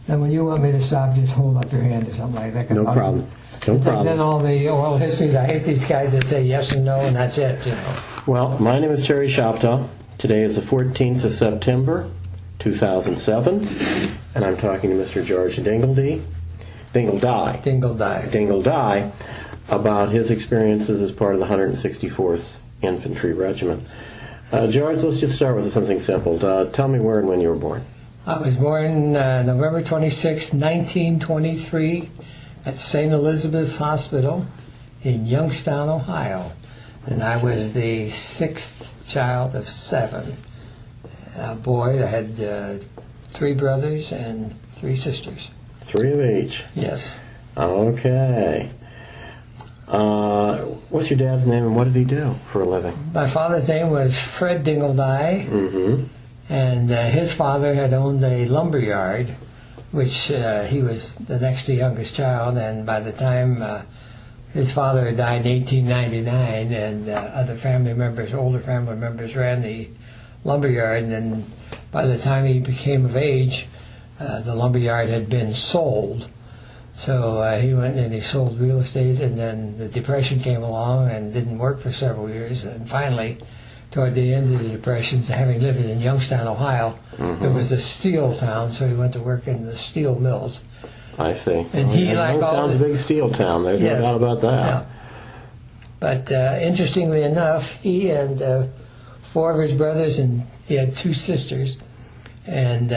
And when you want me to stop, just hold up your hand or something like that. No problem. No problem. Then all the oral histories, I hate these guys that say yes and no, and that's it, you know. Well, my name is Terry Shoptaw. Today is the 14th of September, 2007, and I'm talking to Mr. George Dingledy, Dingledy, about his experiences as part of the 164th Infantry Regiment. George, let's just start with something simple. Tell me where and when you were born. I was born November 26, 1923, at St. Elizabeth's Hospital in Youngstown, Ohio. And I was the sixth child of seven. A boy. I had 3 brothers and 3 sisters. 3 of each? Yes. Okay. What's your dad's name and what did he do for a living? My father's name was Fred Dingledy. Mm-hmm. And his father had owned a lumber yard, which he was the next to youngest child, and by the time his father had died in 1899, and other family members, older family members, ran the lumber yard, and then by the time he became of age, the lumber yard had been sold. So he went and he sold real estate, and then the Depression came along and didn't work for several years, and finally, toward the end of the Depression, having lived in Youngstown, Ohio, it was a steel town, so he went to work in the steel mills. I see. And he, like all Youngstown's a big steel town. There's no doubt about that. Yeah. But interestingly enough, he and 4 of his brothers, and he had 2 sisters, and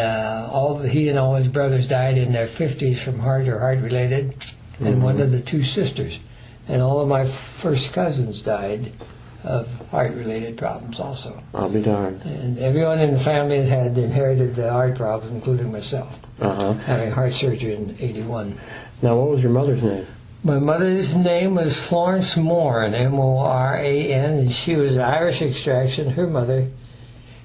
he and all his brothers died in their 50s from heart or heart-related, and one of the 2 sisters. And all of my first cousins died of heart-related problems also. I'll be darned. And everyone in the family has had inherited the heart problems, including myself, having heart surgery in 81. Now, what was your mother's name? My mother's name was Florence Moran, M-O-R-A-N, and she was Irish extraction. Her mother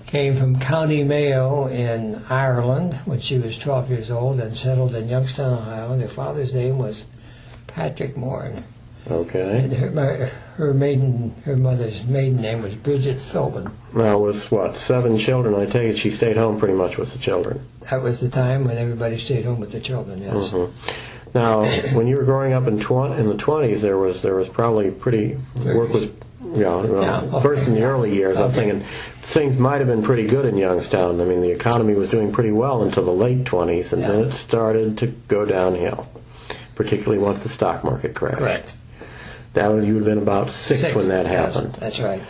came from County Mayo in Ireland when she was 12 years old and settled in Youngstown, Ohio. And her father's name was Patrick Moran. Okay. And her mother's maiden name was Bridget Philbin. Now, with 7 children, I take it she stayed home pretty much with the children. That was the time when everybody stayed home with the children. Yes. Mm-hmm. Now, when you were growing up in the 20s, there was probably pretty work was first in the early years. I was thinking things might have been pretty good in Youngstown. I mean, the economy was doing pretty well until the late 20s, and then it started to go downhill, particularly once the stock market crashed. Correct. You would have been about 6 when that happened. Yes, that's right.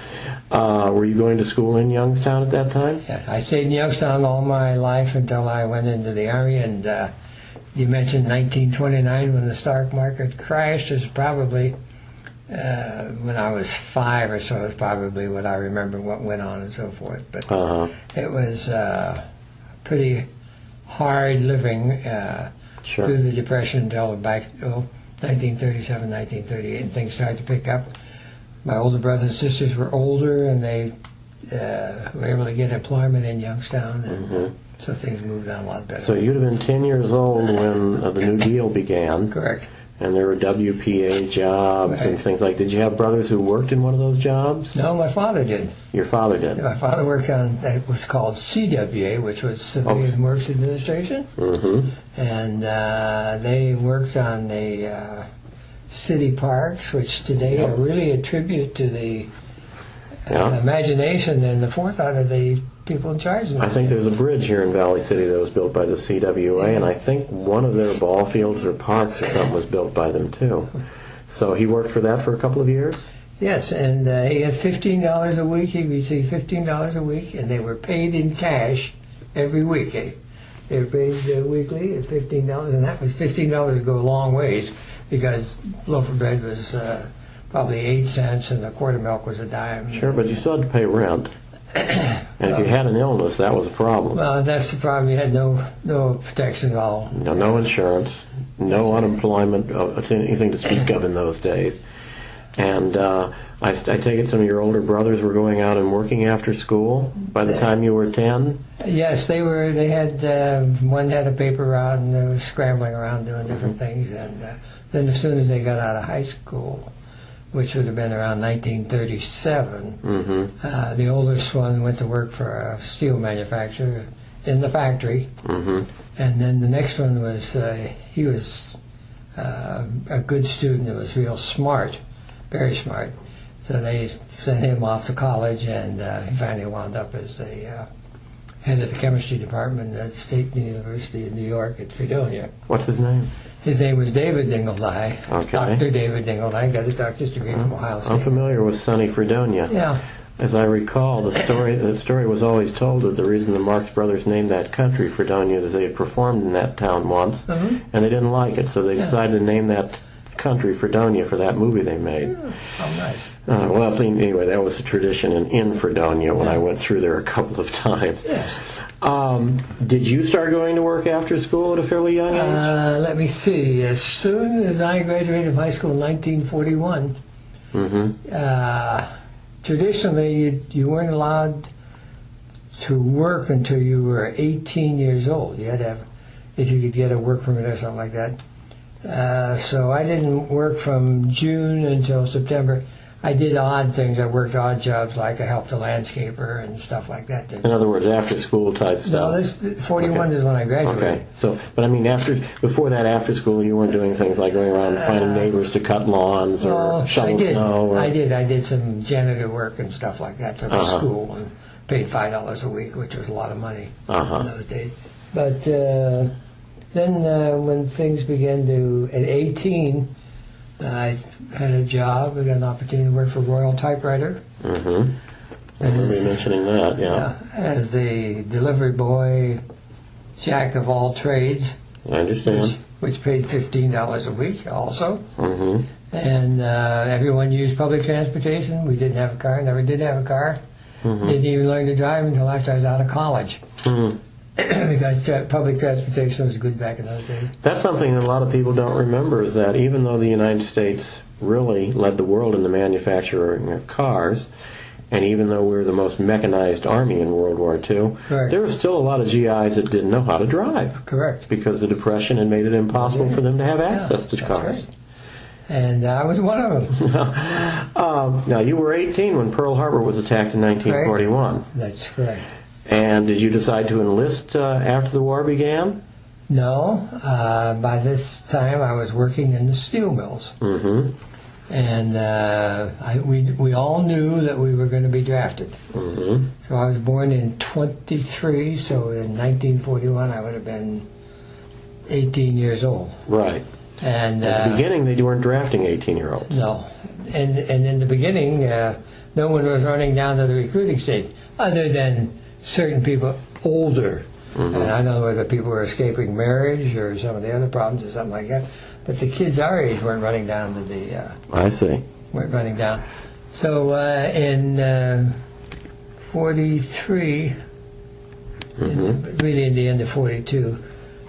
Were you going to school in Youngstown at that time? Yes, I stayed in Youngstown all my life until I went into the Army, and you mentioned 1929 when the stock market crashed. It was probably, when I was 5 or so, is probably what I remember what went on and so forth. But it was pretty hard living through the Depression until back 1937, 1938, and things started to pick up. My older brothers and sisters were older, and they were able to get employment in Youngstown, and so things moved on a lot better. So you'd have been 10 years old when the New Deal began. Correct. And there were WPA jobs and things like. Did you have brothers who worked in one of those jobs? No, my father did. Your father did. My father worked on what was called CWA, which was Civilian Works Administration, and they worked on the city parks, which today are really a tribute to the imagination and the forethought of the people in charge of I think there's a bridge here in Valley City that was built by the CWA, and I think one of their ball fields or parks or something was built by them too. So he worked for that for a couple of years? Yes, and he had $15 a week. He received $15 a week, and they were paid in cash every week. They were paid weekly at $15, and that was $15 to go a long ways because loaf of bread was probably 8 cents, and a quart of milk was a dime. Sure, but you still had to pay rent. And if you had an illness, that was a problem. Well, that's the problem. You had no protection at all. No insurance, no unemployment, anything to speak of in those days. And I take it some of your older brothers were going out and working after school by the time you were 10? Yes, they were. They had one had a paper route, and they were scrambling around doing different things. And then as soon as they got out of high school, which would have been around 1937. The oldest one went to work for a steel manufacturer in the factory, Mm-hmm. and then the next one was he was a good student. It was real smart, very smart. So they sent him off to college, and he finally wound up as the head of the chemistry department at State University of New York at Fredonia. What's his name? His name was David Dingledy. Okay. Dr. David Dingledy, got his doctor's degree from Ohio State. I'm familiar with sunny Fredonia. Yeah. As I recall, the story was always told that the reason the Marx Brothers named that country Fredonia is they had performed in that town once, Mm-hmm. and they didn't like it, so they decided to name that country Fredonia for that movie they made. Oh, nice. Well, anyway, that was a tradition in Fredonia when I went through there a couple of times. Yes. Did you start going to work after school at a fairly young age? Let me see. As soon as I graduated from high school in 1941, Mm-hmm. Traditionally you weren't allowed to work until you were 18 years old. You had to have, if you could get a work permit or something like that. So I didn't work from June until September. I did odd things. I worked odd jobs, like I helped a landscaper and stuff like that. In other words, after school type stuff. No, this 41 is when I graduated. Okay, so, but I mean, before that, after school, you weren't doing things like going around finding neighbors to cut lawns or shovel snow? Or... I did some janitor work and stuff like that for the school, and paid $5 a week, which was a lot of money in those days. But then when things began at 18, I had a job. I got an opportunity to work for Royal Typewriter. Mm-hmm. I remember you mentioning that, yeah. As the delivery boy, jack of all trades. I understand. Which paid $15 a week also. Mm-hmm. And everyone used public transportation. We didn't have a car, never did have a car. Mm-hmm. Didn't even learn to drive until after I was out of college. Mm-hmm. Because public transportation was good back in those days. That's something that a lot of people don't remember, is that even though the United States really led the world in the manufacturing of cars, and even though we were the most mechanized army in World War II, Correct. there were still a lot of GIs that didn't know how to drive. Correct. Because the Depression had made it impossible for them to have access to cars. Right. And I was one of them. Now, you were 18 when Pearl Harbor was attacked in 1941. Right. That's correct. And did you decide to enlist after the war began? No. By this time, I was working in the steel mills. Mm-hmm. And we all knew that we were going to be drafted. Mm-hmm. So I was born in 23, so in 1941 I would have been 18 years old. Right. And at the beginning, they weren't drafting 18-year-olds. No. And in the beginning, no one was running down to the recruiting stage, other than certain people older. Mm-hmm. And I don't know whether people were escaping marriage or some of the other problems or something like that. But the kids our age weren't running down to the... I see. Weren't running down. So in 43, really in the end of 42,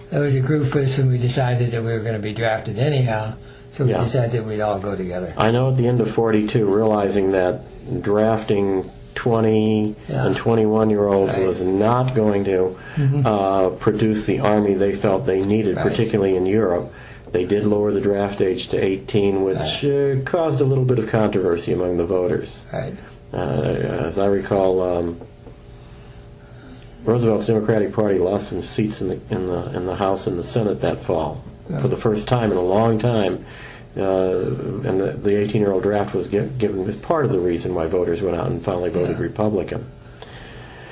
there was a group of us and we decided that we were going to be drafted anyhow. So we decided we'd all go together. I know at the end of 42, realizing that drafting 20 and 21-year-olds was not going to produce the army they felt they needed, particularly in Europe. They did lower the draft age to 18, which caused a little bit of controversy among the voters. Right. As I recall, Roosevelt's Democratic Party lost some seats in the House and the Senate that fall for the first time in a long time. And the 18-year-old draft was given as part of the reason why voters went out and finally voted Republican.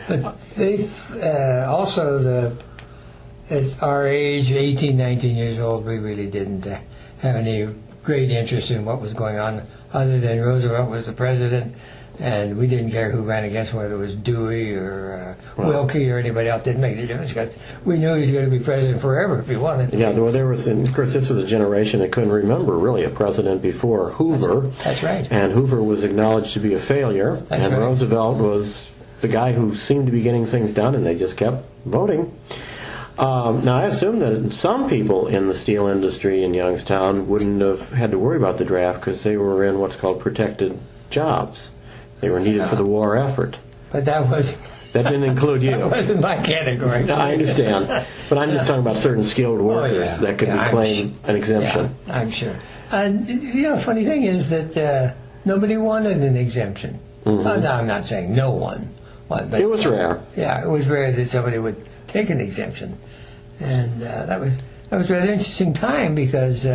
But they also, at our age, 18, 19 years old, we really didn't have any great interest in what was going on, other than Roosevelt was the president, and we didn't care who ran against, whether it was Dewey or Wilkie or anybody else. Didn't make any difference, because we knew he was going to be president forever if he wanted to. Yeah, well, there was, and of course, this was a generation that couldn't remember really a president before Hoover. That's right. And Hoover was acknowledged to be a failure, and Roosevelt was the guy who seemed to be getting things done, and they just kept voting. Now, I assume that some people in the steel industry in Youngstown wouldn't have had to worry about the draft because they were in what's called protected jobs. They were needed for the war effort. But that didn't include you. That wasn't my category. No, I understand. But I'm just talking about certain skilled workers that could claim an exemption. Yeah, I'm sure. Funny thing is that nobody wanted an exemption. Mm-hmm. No, I'm not saying no one. But it was rare. Yeah, it was rare that somebody would take an exemption. And that was a rather interesting time because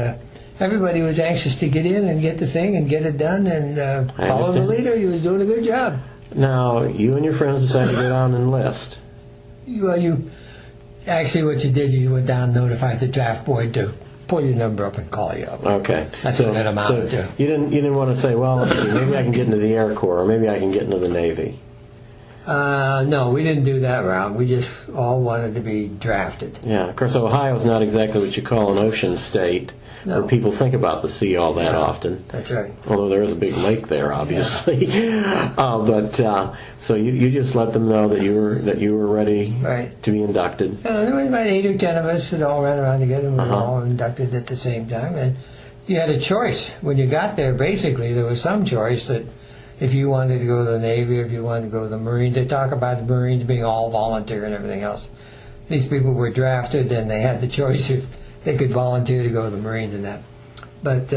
everybody was anxious to get in and get the thing and get it done and follow the leader. He was doing a good job. Now, you and your friends decided to get on and enlist. Well, actually what you did, you went down and notified the draft board to pull your number up and call you up. Okay. That's what that amounted to. You didn't want to say, well, let's see, maybe I can get into the Air Corps or maybe I can get into the Navy. No, we didn't do that route. We just all wanted to be drafted. Yeah, of course, Ohio's not exactly what you call an ocean state. No. Where people think about the sea all that often. That's right. Although there is a big lake there, obviously. Yeah. So you just let them know that you were ready to be inducted. There was about 8 or 10 of us that all ran around together. We were all inducted at the same time, and you had a choice when you got there. Basically, there was some choice that if you wanted to go to the Navy, or if you wanted to go to the Marines. They talk about the Marines being all volunteer and everything else. These people were drafted, and they had the choice if they could volunteer to go to the Marines and that. But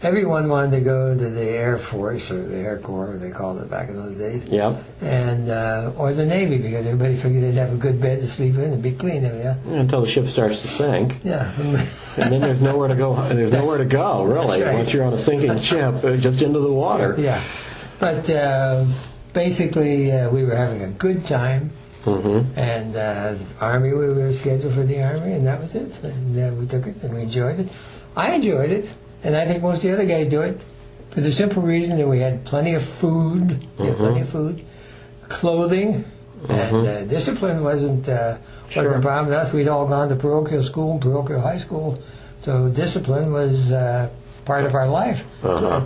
everyone wanted to go to the Air Force or the Air Corps, they called it back in those days. Yep. And or the Navy, because everybody figured they'd have a good bed to sleep in and be clean. Until the ship starts to sink. Yeah. And then there's nowhere to go. There's nowhere to go, really. Right. Once you're on a sinking ship, just into the water. Yeah. But basically, we were having a good time. Mm-hmm. And Army, we were scheduled for the Army, and that was it. And we took it, and we enjoyed it. I enjoyed it, and I think most of the other guys do it, for the simple reason that we had plenty of food, clothing, and discipline wasn't a problem with us. We'd all gone to parochial school, parochial high school, so discipline was part of our life,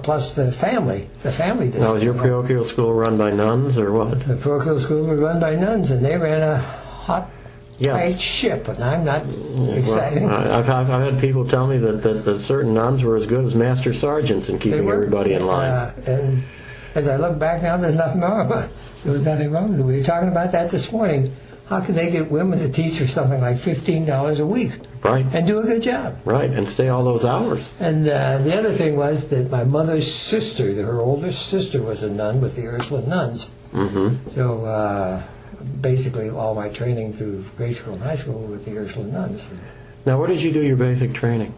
plus the family discipline. Now, was your parochial school run by nuns or what? The parochial school was run by nuns, and they ran a hot, tight ship, and I'm not excited. Well, I've had people tell me that certain nuns were as good as master sergeants in keeping everybody in line. And as I look back now, there's nothing wrong with it. There was nothing wrong with it. We were talking about that this morning. How could they get women to teach for something like $15 a week? Right. And do a good job. Right, and stay all those hours. And the other thing was that my mother's sister, her oldest sister, was a nun with the Ursuline nuns. Mm-hmm. So basically all my training through grade school and high school with the Ursuline nuns. Now, where did you do your basic training?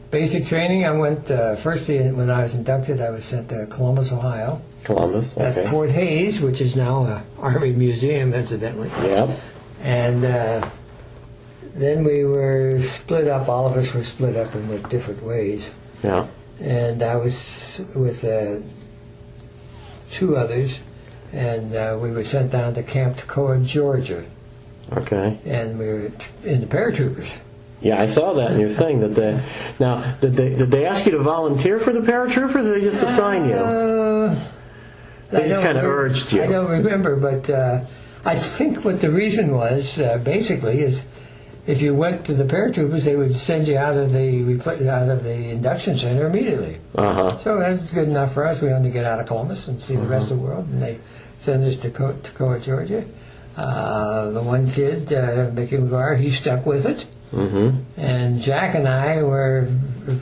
Basic training, I went, first when I was inducted, I was sent to Columbus, Ohio. Columbus, okay. At Fort Hays, which is now an Army museum, incidentally. Yep. And then we were split up. All of us were split up in different ways. Yeah. And I was with 2 others, and we were sent down to Camp Toccoa, Georgia. Okay. And we were in the paratroopers. Yeah, I saw that in your thing. Did they ask you to volunteer for the paratroopers, or did they just assign you? They just kind of urged you. I don't remember, but I think what the reason was basically is if you went to the paratroopers, they would send you out of the induction center immediately. So that's good enough for us. We wanted to get out of Columbus and see the rest of the world, and they sent us to Toccoa, Georgia. The one kid, Mickey McGuire, he stuck with it. Mm-hmm. And Jack and I were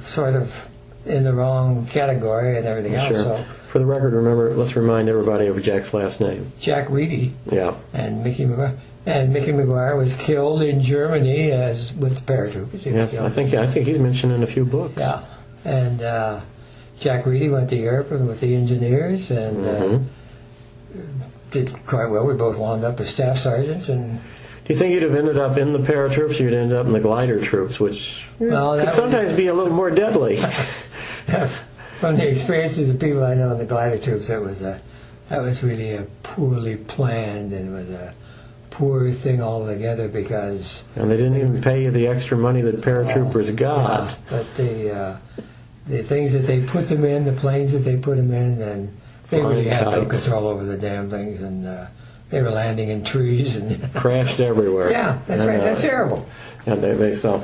sort of in the wrong category and everything else. So for the record, let's remind everybody of Jack's last name. Jack Reedy. Yeah. And Mickey McGuire. And Mickey McGuire was killed in Germany with the paratroopers. Yes, I think he's mentioned in a few books. Yeah. And Jack Reedy went to Europe with the engineers and did quite well. We both wound up as staff sergeants. And do you think you'd have ended up in the paratroops, or you'd end up in the glider troops, which could sometimes be a little more deadly? From the experiences of people I know in the glider troops, that was really a poorly planned and was a poor thing altogether because... And they didn't even pay you the extra money that paratroopers got. Yeah, but the things that they put them in, the planes that they put them in, and they really had no control over the damn things, and they were landing in trees and crashed everywhere. Yeah, that's right. That's terrible. And so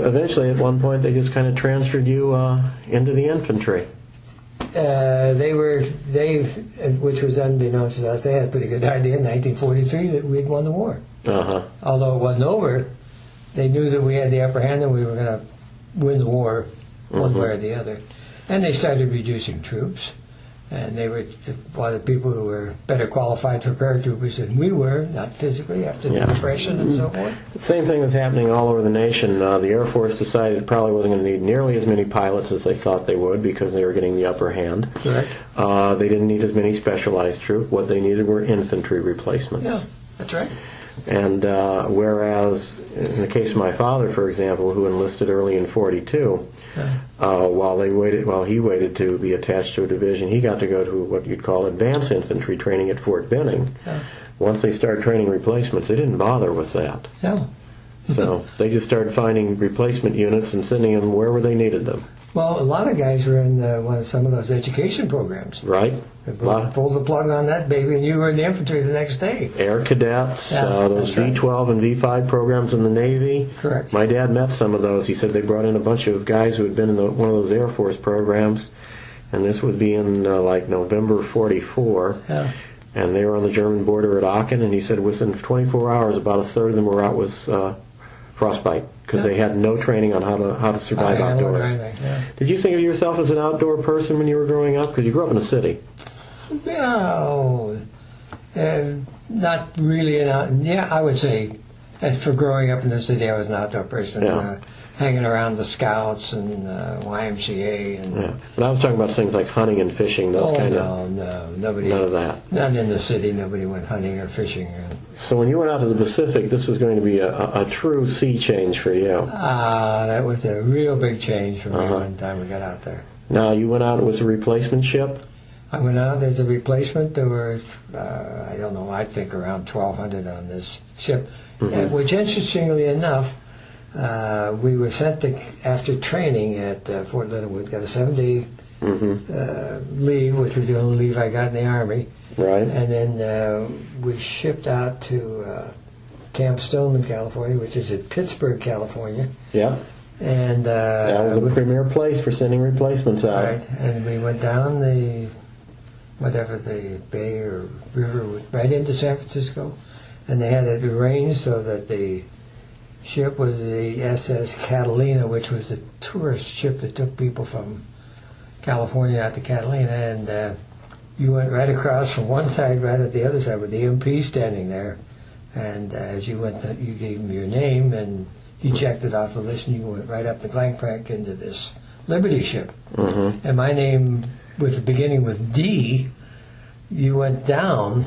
eventually, at one point, they just kind of transferred you into the infantry. Which was unbeknownst to us, they had a pretty good idea in 1943 that we'd won the war. Although it wasn't over, they knew that we had the upper hand and we were going to win the war one way or the other. And they started reducing troops. And they were a lot of people who were better qualified for paratroopers than we were, not physically, after the Depression and so forth. The same thing was happening all over the nation. The Air Force decided it probably wasn't going to need nearly as many pilots as they thought they would because they were getting the upper hand. Correct. They didn't need as many specialized troops. What they needed were infantry replacements. Yeah, that's right. And whereas, in the case of my father, for example, who enlisted early in '42, while he waited to be attached to a division, he got to go to what you'd call advanced infantry training at Fort Benning. Yeah. Once they started training replacements, they didn't bother with that. Yeah. So they just started finding replacement units and sending them wherever they needed them. Well, a lot of guys were in some of those education programs. Right. They pulled the plug on that baby, and you were in the infantry the next day. Air cadets, those V-12 and V-5 programs in the Navy. Correct. My dad met some of those. He said they brought in a bunch of guys who had been in one of those Air Force programs, and this would be in like November '44. Yeah. And they were on the German border at Aachen, and he said within 24 hours, about a third of them were out with frostbite because they had no training on how to survive outdoors. Did you think of yourself as an outdoor person when you were growing up? Because you grew up in a city. No, not really. I would say, for growing up in the city, I was an outdoor person. Yeah. Hanging around the Scouts and YMCA. And, But I was talking about things like hunting and fishing, those kind of... No, nobody... None of that. Not in the city, nobody went hunting or fishing. So when you went out to the Pacific, this was going to be a true sea change for you. That was a real big change for me one time we got out there. Now, you went out, it was a replacement ship? I went out as a replacement. There were, I don't know, I think around 1,200 on this ship, which interestingly enough, we were sent to, after training at Fort Leonard, got a 7-day leave, which was the only leave I got in the Army. Right. And then we shipped out to Camp Stoneman, California, which is at Pittsburgh, California. Yeah. And that was a premier place for sending replacements out. Right. And we went down the bay or river right into San Francisco, and they had it arranged so that the ship was the SS Catalina, which was a tourist ship that took people from California out to Catalina, and you went right across from one side right at the other side with the MP standing there, and as you went, you gave him your name, and he checked it off the list, and you went right up the gangplank into this Liberty ship. And my name, with beginning with D, you went down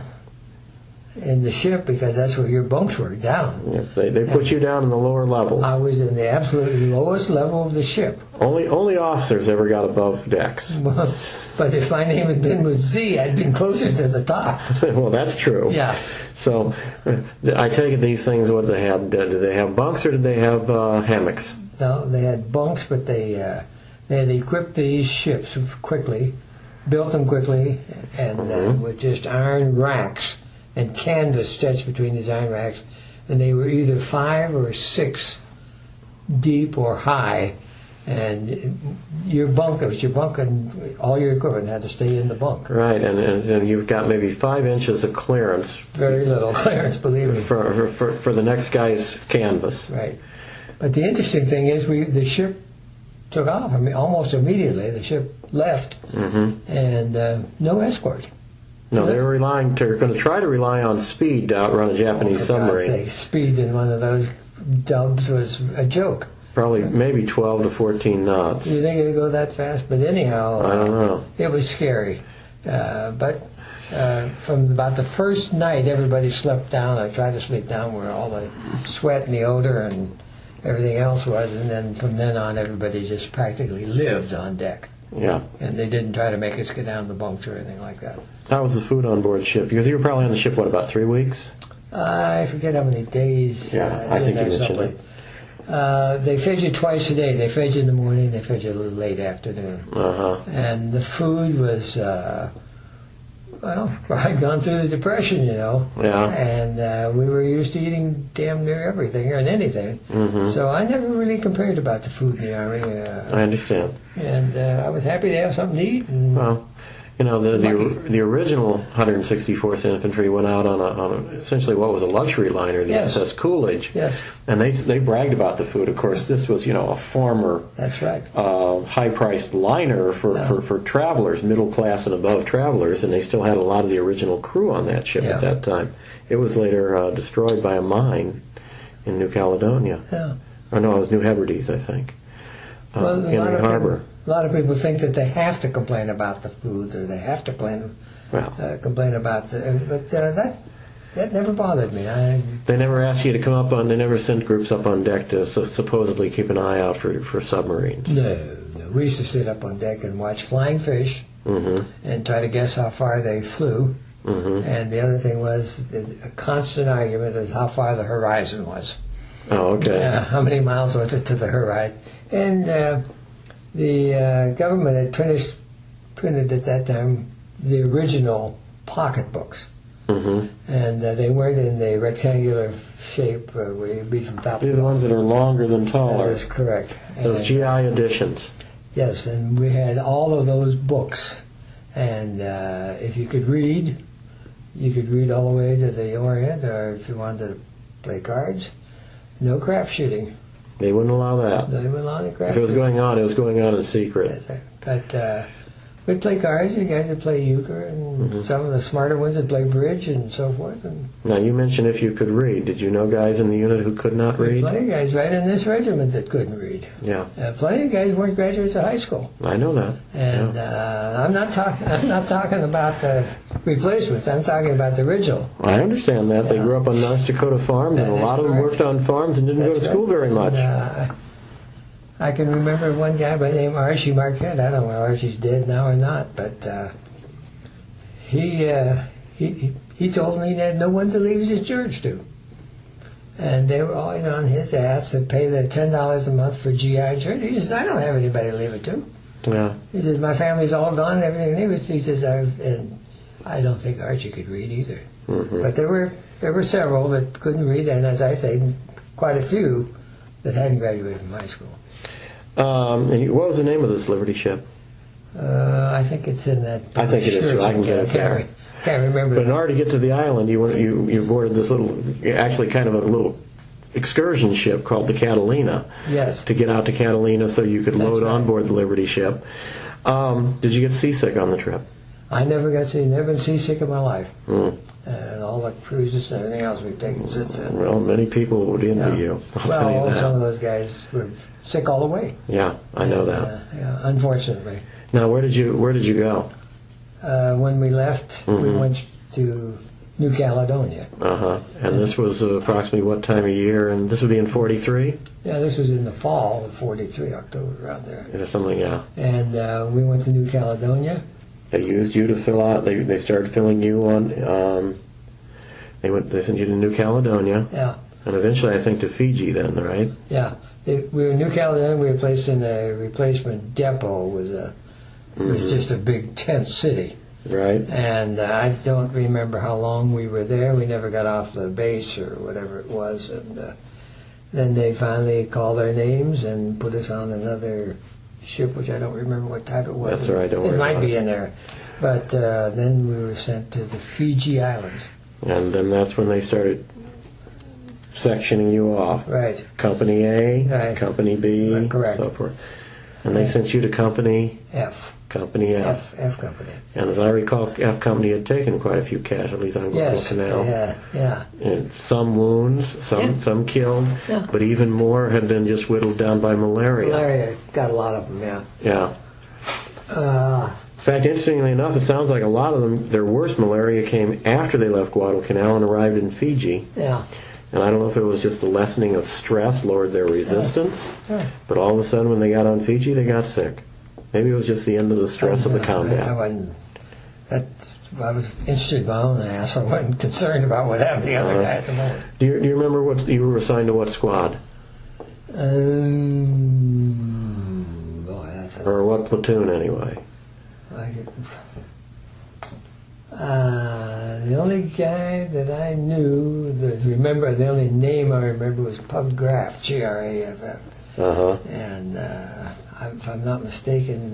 in the ship because that's where your bunks were, down. Yeah, they put you down in the lower levels. I was in the absolutely lowest level of the ship. Only officers ever got above decks. Well, but if my name had been with Z, I'd been closer to the top. Well, that's true. Yeah. So, I take it these things, what they had, did they have bunks or did they have hammocks? No, they had bunks, but they had equipped these ships quickly, built them quickly, and with just iron racks and canvas stretched between these iron racks, and they were either 5 or 6 deep or high, and your bunk, and all your equipment had to stay in the bunk. Right, and you've got maybe 5 inches of clearance. Very little clearance, believe me. For the next guy's canvas. Right. But the interesting thing is the ship took off. I mean, almost immediately the ship left, and no escort. No, they were going to try to rely on speed to outrun a Japanese submarine. For God's sake, speed in one of those dubs was a joke. Probably maybe 12 to 14 knots. You think it would go that fast? But anyhow, I don't know. It was scary. But from about the first night, everybody slept down. I tried to sleep down where all the sweat and the odor and everything else was. And then from then on, everybody just practically lived on deck. Yeah. And they didn't try to make us get down the bunks or anything like that. How was the food on board ship? Because you were probably on the ship, about 3 weeks? I forget how many days. Yeah, I think you mentioned it. They fed you twice a day. They fed you in the morning, they fed you a little late afternoon. And the food was, I'd gone through the Depression, Yeah. And we were used to eating damn near everything and anything. So I never really compared about the food in the Army. I understand. And I was happy to have something to eat. And well, You know, the original 164th Infantry went out on essentially what was a luxury liner, the SS Coolidge. Yes. And they bragged about the food. Of course, this was, a former That's right. high-priced liner for travelers, middle class and above travelers, and they still had a lot of the original crew on that ship at that time. It was later destroyed by a mine in New Caledonia. Yeah. Or no, it was New Hebrides, I think. In the harbor. A lot of people think that they have to complain about the food, or they have to complain about but that never bothered me. They never asked you to come up on. They never sent groups up on deck to supposedly keep an eye out for submarines. No. We used to sit up on deck and watch flying fish, and try to guess how far they flew. And the other thing was a constant argument is how far the horizon was. Oh, okay. How many miles was it to the horizon? And the government had printed at that time the original pocketbooks. And they weren't in the rectangular shape where you'd be from top to bottom. These are the ones that are longer than taller. That is correct. Those GI editions. Yes, and we had all of those books. And if you could read all the way to the Orient, or if you wanted to play cards, no crap shooting. They wouldn't allow that. They wouldn't allow any crap. If it was going on, it was going on in secret. That's right. But we'd play cards. You guys would play euchre, and some of the smarter ones would play bridge and so forth. And now, you mentioned if you could read. Did you know guys in the unit who could not read? plenty of guys right in this regiment that couldn't read. Yeah. Plenty of guys weren't graduates of high school. I know that. And I'm not talking about the replacements. I'm talking about the original. I understand that. They grew up on North Dakota farms, and a lot of them worked on farms and didn't go to school very much. I can remember one guy by the name of Archie Marquette. I don't know whether Archie's dead now or not, but he told me he had no one to leave his church to. And they were always on his ass to pay the $10 a month for GI church. He says, I don't have anybody to leave it to. Yeah. He says, my family's all gone, everything. He says, and I don't think Archie could read either. But there were several that couldn't read, and as I say, quite a few that hadn't graduated from high school. And what was the name of this Liberty ship? I think it's in that. I think it is too. I can get it there. Can't remember. But in order to get to the island, you boarded this actually kind of a little excursion ship called the Catalina. Yes. To get out to Catalina so you could load on board the Liberty ship. Did you get seasick on the trip? I never been seasick in my life. And all the cruises and everything else we've taken since then. Well, many people would envy you. I'll tell you that. Some of those guys were sick all the way. Yeah, I know that. Unfortunately. Now, where did you go? When we left, we went to New Caledonia. And this was approximately what time of year? And this would be in 43? Yeah, this was in the fall of 43, October, around there. Yeah, something, yeah. And we went to New Caledonia. They used you to fill out. They started filling you on. They sent you to New Caledonia. Yeah. And eventually, I think to Fiji. Then, right? Yeah. We were in New Caledonia. We were placed in a replacement depot. It was just a big tent city. Right. And I don't remember how long we were there. We never got off the base or whatever it was. And then they finally called our names and put us on another ship, which I don't remember what type it was. That's all right, don't worry. It might be in there. But then we were sent to the Fiji Islands. And then that's when they started sectioning you off. Right. Company A, Right. Company B, Correct. so forth. And they sent you to Company F. Company F. F Company. And as I recall, F Company had taken quite a few casualties on Guadalcanal. Yeah. And some wounds, some killed, but even more had been just whittled down by malaria. Malaria got a lot of them, Yeah. In fact, interestingly enough, it sounds like a lot of them, their worst malaria came after they left Guadalcanal and arrived in Fiji. Yeah. And I don't know if it was just the lessening of stress lowered their resistance, but all of a sudden when they got on Fiji, they got sick. Maybe it was just the end of the stress of the combat. I was interested in my own ass. I wasn't concerned about what happened to the other guy at the moment. Do you remember what you were assigned to? What squad? Or what platoon, anyway? The only guy that I knew, the only name I remember was Pug Graff, Graff. And if I'm not mistaken,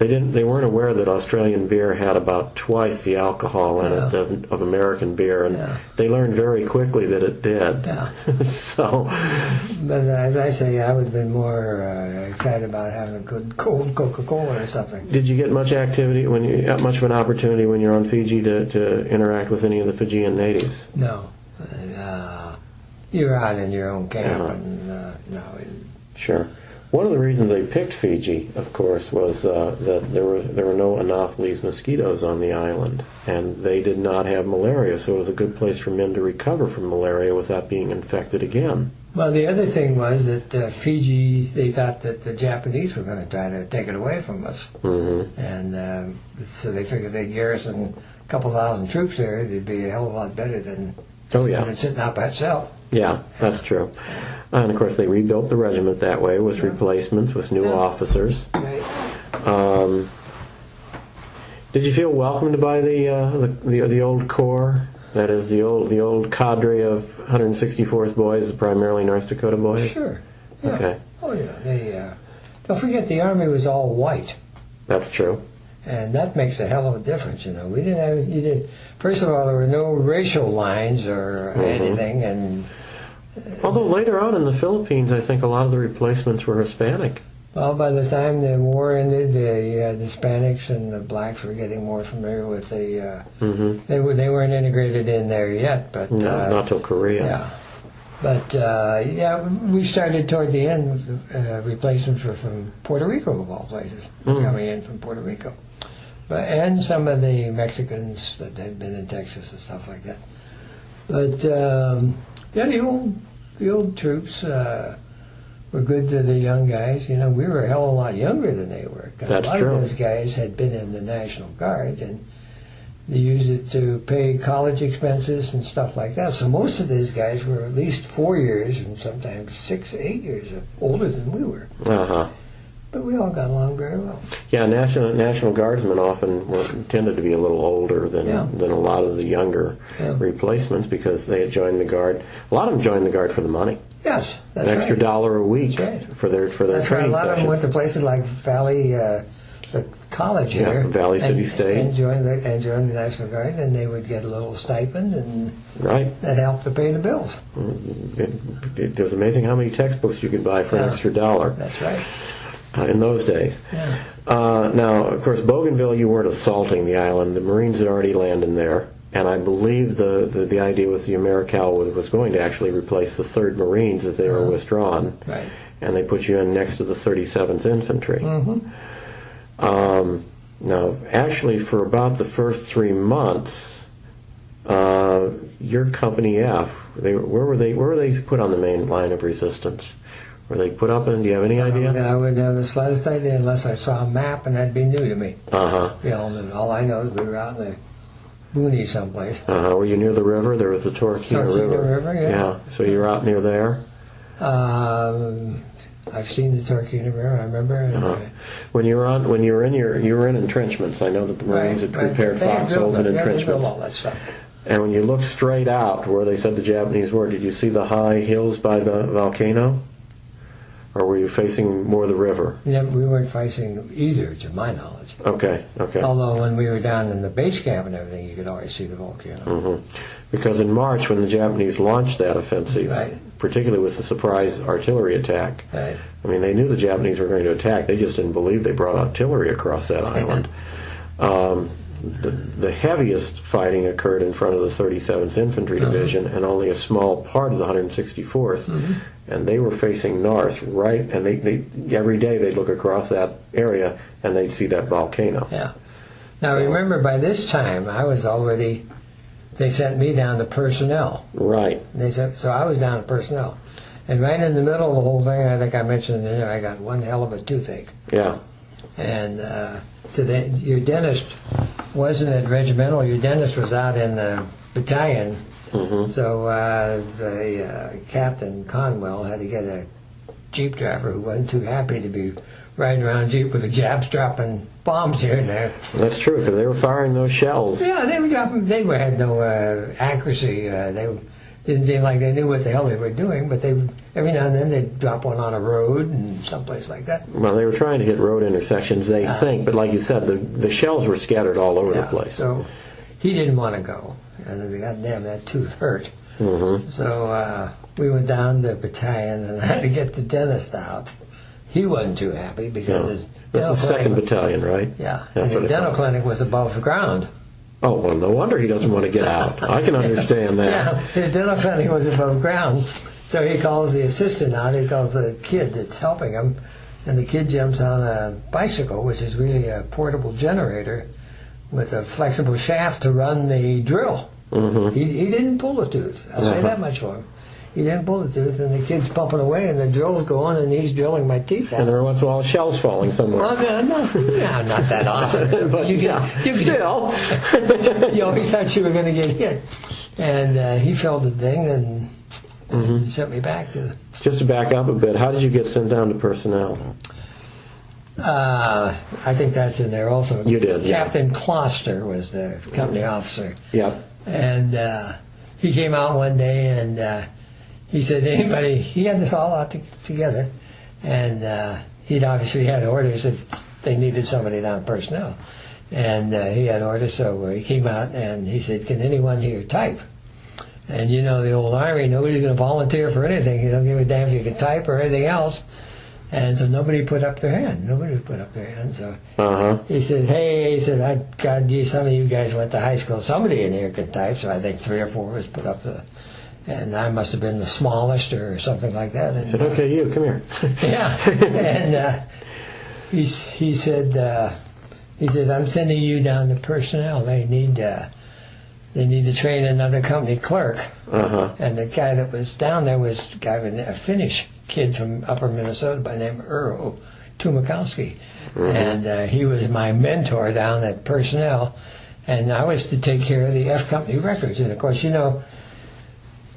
They weren't aware that Australian beer had about twice the alcohol in it of American beer, and they learned very quickly that it did. Yeah. So, but as I say, I would have been more excited about having a good cold Coca-Cola or something. Did you get much activity much of an opportunity when you're on Fiji to interact with any of the Fijian natives? No. You're out in your own camp, and no. Sure. One of the reasons they picked Fiji, of course, was that there were no Anopheles mosquitoes on the island, and they did not have malaria, so it was a good place for men to recover from malaria without being infected again. Well, the other thing was that Fiji, they thought that the Japanese were going to try to take it away from us, and so they figured they'd garrison a couple thousand troops there. They'd be a hell of a lot better than sitting out by itself. Yeah, that's true. And of course, they rebuilt the regiment that way with replacements, with new officers. Right. Did you feel welcomed by the old corps? That is the old cadre of 164th boys, primarily North Dakota boys. Sure. Yeah. Okay. Oh yeah. They don't forget the Army was all white. That's true. And that makes a hell of a difference, you know. We didn't have first of all, there were no racial lines or anything, and although later on in the Philippines, I think a lot of the replacements were Hispanic. Well, by the time the war ended, the Hispanics and the blacks were getting more familiar with the. They weren't integrated in there yet, but not till Korea. Yeah, but we started toward the end. Replacements were from Puerto Rico, of all places, coming in from Puerto Rico, and some of the Mexicans that had been in Texas and stuff like that. But the old troops were good to the young guys. You know, we were a hell of a lot younger than they were. That's a lot true. of those guys had been in the National Guard, and they used it to pay college expenses and stuff like that. So most of these guys were at least 4 years and sometimes 6, 8 years older than we were. But we all got along very well. Yeah, National Guardsmen often tended to be a little older than a lot of the younger replacements because they had joined the Guard. A lot of them joined the Guard for the money. Yes, that's an extra $1 a week for their that's training right. A lot sessions. of them went to places like Valley the college here, Valley City State, and joined the National Guard, and they would get a little stipend, and that helped to pay the bills. It was amazing how many textbooks you could buy for an extra $1. That's right. In those days. Yeah. Now, of course, Bougainville, you weren't assaulting the island. The Marines had already landed there, and I believe the idea with the Americal was going to actually replace the 3rd Marines as they were withdrawn. Right. And they put you in next to the 37th Infantry. Now, actually, for about the first 3 months, your Company F, where were they put on the main line of resistance? Were they put up in? Do you have any idea? I wouldn't have the slightest idea unless I saw a map, and that'd be new to me. And all I know is we were out in the boonies someplace. Were you near the river? There was the Torquay River. Yeah. So you're out near there. I've seen the Torquay River. I remember. When you were in entrenchments. I know that the Marines had prepared foxholes and entrenchments. They built all that stuff. And when you looked straight out where they said the Japanese were, did you see the high hills by the volcano? Or were you facing more the river? Yeah, we weren't facing either, to my knowledge. Okay. Although when we were down in the base camp and everything, you could always see the volcano. Because in March, when the Japanese launched that offensive, Right. particularly with the surprise artillery attack, Right. I mean, they knew the Japanese were going to attack. They just didn't believe they brought artillery across that island. The heaviest fighting occurred in front of the 37th Infantry Division and only a small part of the 164th. And they were facing north, right? And they every day they'd look across that area and they'd see that volcano. Yeah. Now remember, by this time I was already. They sent me down to personnel. Right. So I was down to personnel, and right in the middle of the whole thing, I think I mentioned in there, I got one hell of a toothache. Yeah. And your dentist wasn't at regimental. Your dentist was out in the battalion. So the Captain Conwell had to get a Jeep driver who wasn't too happy to be riding around Jeep with the Japs dropping bombs here and there. That's true, because they were firing those shells. Yeah, they were dropping. They had no accuracy. They didn't seem like they knew what the hell they were doing, but they every now and then they'd drop one on a road and someplace like that. Well, they were trying to hit road intersections, they think, but like you said, the shells were scattered all over the place. So he didn't want to go, and goddamn, that tooth hurt. Mm-hmm. So we went down to the battalion, and I had to get the dentist out. He wasn't too happy because his dental That's the 2nd Battalion, right? Yeah, and the dental clinic was above ground. Oh, well, no wonder he doesn't want to get out. I can understand that. Yeah, his dental clinic was above ground. So he calls the assistant out, he calls the kid that's helping him, and the kid jumps on a bicycle, which is really a portable generator with a flexible shaft to run the drill. Mm-hmm. He didn't pull the tooth. I'll say that much for him. He didn't pull the tooth, and the kid's pumping away, and the drill's going, and he's drilling my teeth out. And every once in a while, shells falling somewhere. Well, not that often. But you still. You always thought you were going to get hit. And he filled the thing and sent me back to... Just to back up a bit, how did you get sent down to personnel? I think that's in there also. You did, yeah. Captain Kloster was the company officer. Yep. And he came out one day and he said, anybody, he had this all out together, and he'd obviously had orders that they needed somebody down personnel. And he had orders, so he came out and he said, can anyone here type? And you know the old Army, nobody's going to volunteer for anything. You don't give a damn if you can type or anything else. And so nobody put up their hand. Nobody put up their hand. So he said, hey, he said, some of you guys went to high school. Somebody in here can type. So I think 3 or 4 of us put up and I must have been the smallest or something like that. And, I said, okay, you, come here. Yeah. And he said, I'm sending you down to personnel. They need to train another company clerk. And the guy that was down there was a Finnish kid from upper Minnesota by the name of Earl Tumakowski. And he was my mentor down at personnel. And I was to take care of the F Company records. And of course, you know,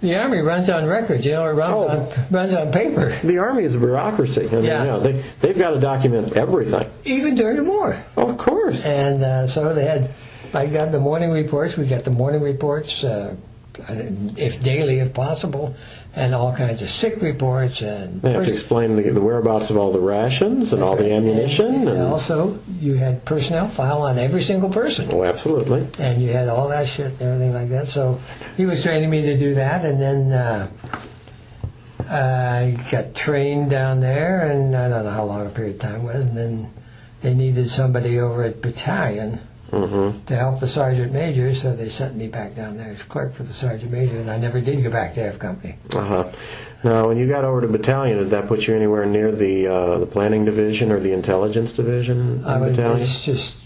the Army runs on records, you know, it runs on paper. The Army is a bureaucracy. I mean, you know, they've got to document everything. Even during the war. Oh, of course. And so they had, I got the morning reports, we got the morning reports, if daily if possible, and all kinds of sick reports. And they have to explain the whereabouts of all the rations and all the ammunition. And also, you had personnel file on every single person. Oh, absolutely. And you had all that shit and everything like that. So he was training me to do that, and then I got trained down there, and I don't know how long a period of time was, and then they needed somebody over at battalion to help the sergeant major, so they sent me back down there as clerk for the sergeant major, and I never did go back to F Company. Now, when you got over to battalion, did that put you anywhere near the planning division or the intelligence division? It's just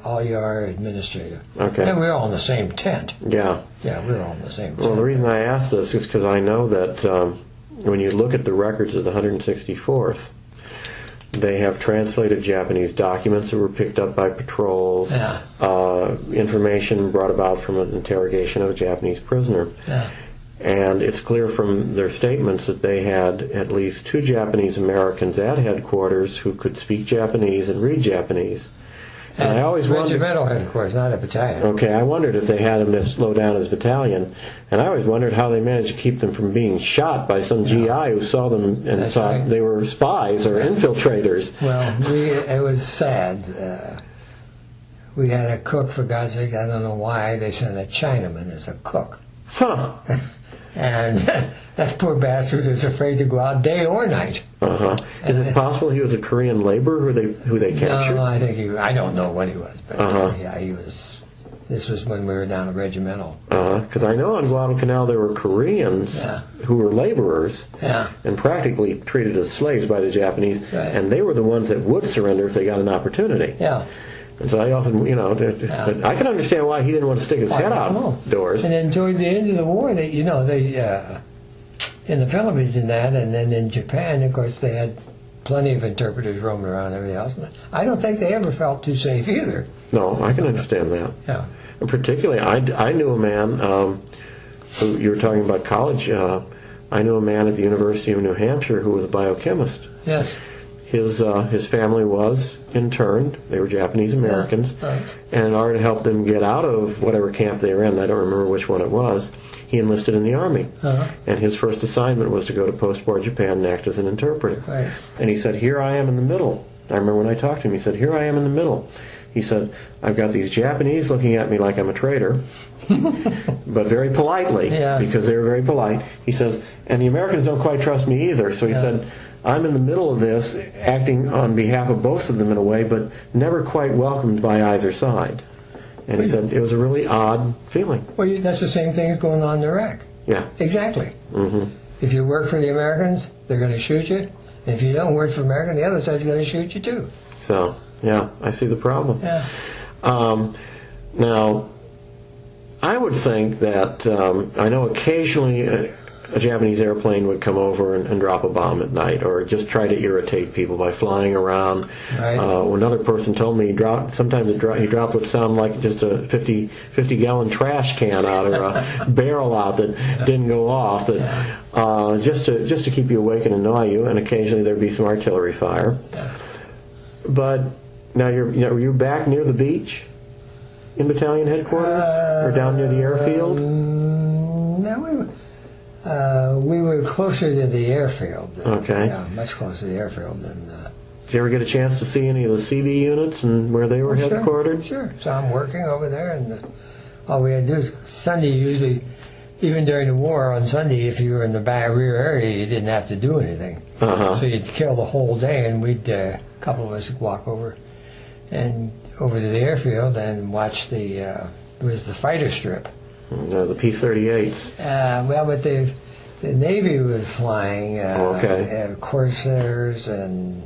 all you are administrative. Okay. And we're all in the same tent. Yeah. Yeah, we're all in the same tent. Well, the reason I asked this is because I know that when you look at the records of the 164th, they have translated Japanese documents that were picked up by patrols, information brought about from an interrogation of a Japanese prisoner. And it's clear from their statements that they had at least 2 Japanese Americans at headquarters who could speak Japanese and read Japanese. And I always regimental headquarters, not a battalion. Okay, I wondered if they had them as low down as battalion, and I always wondered how they managed to keep them from being shot by some GI who saw them and thought they were spies or infiltrators. Well, it was sad. We had a cook, for God's sake, I don't know why, they sent a Chinaman as a cook. And that poor bastard was afraid to go out day or night. Is it possible he was a Korean laborer who they captured? No, I think I don't know what he was, but yeah, he was. This was when we were down at regimental. Because I know on Guadalcanal there were Koreans who were laborers and practically treated as slaves by the Japanese, and they were the ones that would surrender if they got an opportunity. And so I often, but I can understand why he didn't want to stick his head outdoors. And then toward the end of the war, they in the Philippines and that, and then in Japan, of course, they had plenty of interpreters roaming around and everything else. I don't think they ever felt too safe either. No, I can understand that. And particularly, I knew a man who, you were talking about college, I knew a man at the University of New Hampshire who was a biochemist. Yes. His family was interned. They were Japanese Americans. Right. And in order to help them get out of whatever camp they were in, I don't remember which one it was, he enlisted in the Army. And his first assignment was to go to post-war Japan and act as an interpreter. Right. And he said, here I am in the middle. I remember when I talked to him, he said, here I am in the middle. He said, I've got these Japanese looking at me like I'm a traitor, but very politely, because they were very polite. He says, and the Americans don't quite trust me either. So he said, I'm in the middle of this, acting on behalf of both of them in a way, but never quite welcomed by either side. And he said, it was a really odd feeling. Well, that's the same thing that's going on in Iraq. Yeah. Exactly. Mm-hmm. If you work for the Americans, they're going to shoot you. And if you don't work for America, the other side's going to shoot you too. So, yeah, I see the problem. Yeah. Now, I would think that, I know occasionally a Japanese airplane would come over and drop a bomb at night, or just try to irritate people by flying around. Right. Another person told me he dropped what sounded like just a 50-gallon trash can out, or a barrel out that didn't go off, that just to keep you awake and annoy you, and occasionally there'd be some artillery fire. Yeah. But now were you back near the beach in battalion headquarters, or down near the airfield? No, we were closer to the airfield. Okay. Yeah, much closer to the airfield than. Did you ever get a chance to see any of the CB units and where they were headquartered? Sure. So I'm working over there, and all we had to do is Sunday usually, even during the war on Sunday, if you were in the back rear area, you didn't have to do anything. So you'd kill the whole day, and we'd a couple of us would walk over to the airfield and watch it was the fighter strip. The P-38s. Well, but the Navy was flying Corsairs and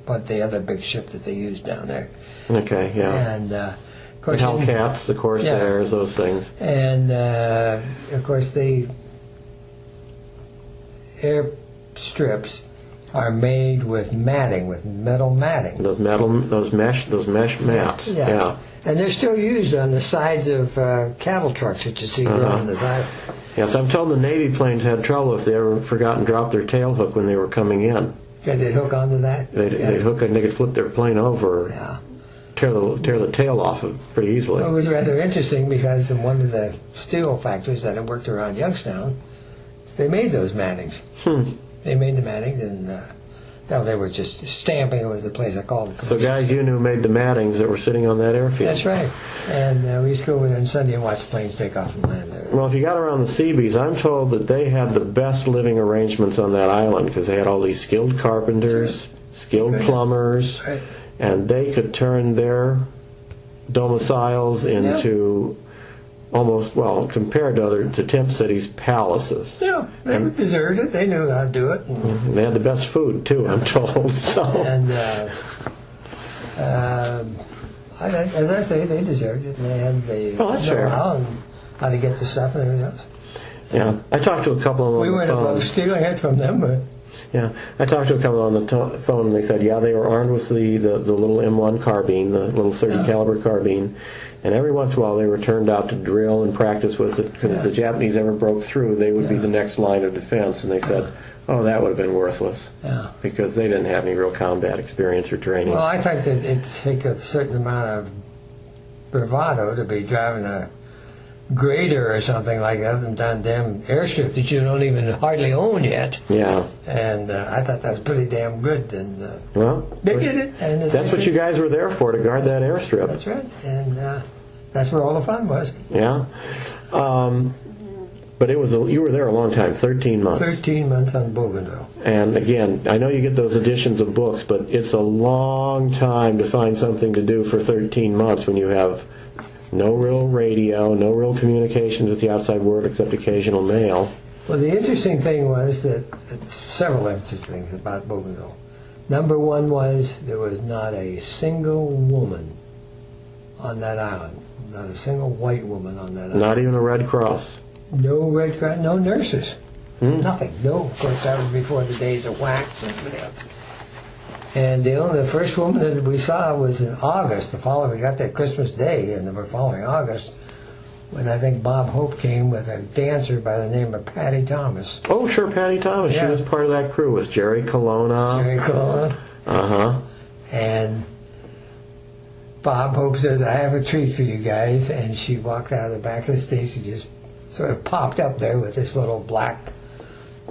the other big ship that they used down there. Okay, yeah. And of the course, Hellcats, the Corsairs, those things. And of course, the air strips are made with matting, with metal matting. Those mesh mats. Yes. Yeah. And they're still used on the sides of cattle trucks that you see on the side. Yes, I'm told the Navy planes had trouble if they ever forgot and dropped their tail hook when they were coming in. Because they'd hook onto that? They'd hook and they could flip their plane over, tear the tail off of pretty easily. Well, it was rather interesting because in one of the steel factories that I worked around Youngstown, they made those mattings. They made the mattings, and they were just stamping. It was the place I called it. So guys you knew made the mattings that were sitting on that airfield. That's right. And we used to go over there on Sunday and watch planes take off and land there. Well, if you got around the Seabees, I'm told that they had the best living arrangements on that island because they had all these skilled carpenters, skilled plumbers, and they could turn their domiciles into almost, compared to tent cities, palaces. Yeah, they deserved it. They knew how to do it. And they had the best food, too, I'm told. So. And as I say, they deserved it. And they had the know-how and how to get the stuff and everything else. Yeah, I talked to a couple of them on the phone. We weren't above stealing it from them, but... Yeah, I talked to a couple on the phone, and they said, they were armed with the little M1 carbine, the little 30 caliber carbine, and every once in a while they were turned out to drill and practice with it, because if the Japanese ever broke through, they would be the next line of defense, and they said, that would have been worthless, because they didn't have any real combat experience or training. Well, I think that it'd take a certain amount of bravado to be driving a grader or something like that on damn airstrip that you don't even hardly own yet. Yeah. And I thought that was pretty damn good. And they did it. And that's what you guys were there for, to guard that airstrip. That's right. And that's where all the fun was. Yeah. But you were there a long time, 13 months. 13 months on Bougainville. And again, I know you get those editions of books, but it's a long time to find something to do for 13 months when you have no real radio, no real communications with the outside world except occasional mail. Well, the interesting thing was that several interesting things about Bougainville. Number one was there was not a single woman on that island. Not a single white woman on that island. Not even a Red Cross? No Red Cross, no nurses. Nothing. No, of course, that was before the days of wax and everything else. And the first woman that we saw was in August. We got there Christmas Day, and the following August, when I think Bob Hope came with a dancer by the name of Patty Thomas. Oh, sure, Patty Thomas. Yeah. She was part of that crew with Jerry Colonna. Jerry Colonna. Uh-huh. And Bob Hope says, I have a treat for you guys. And she walked out of the back of the stage. She just sort of popped up there with this little black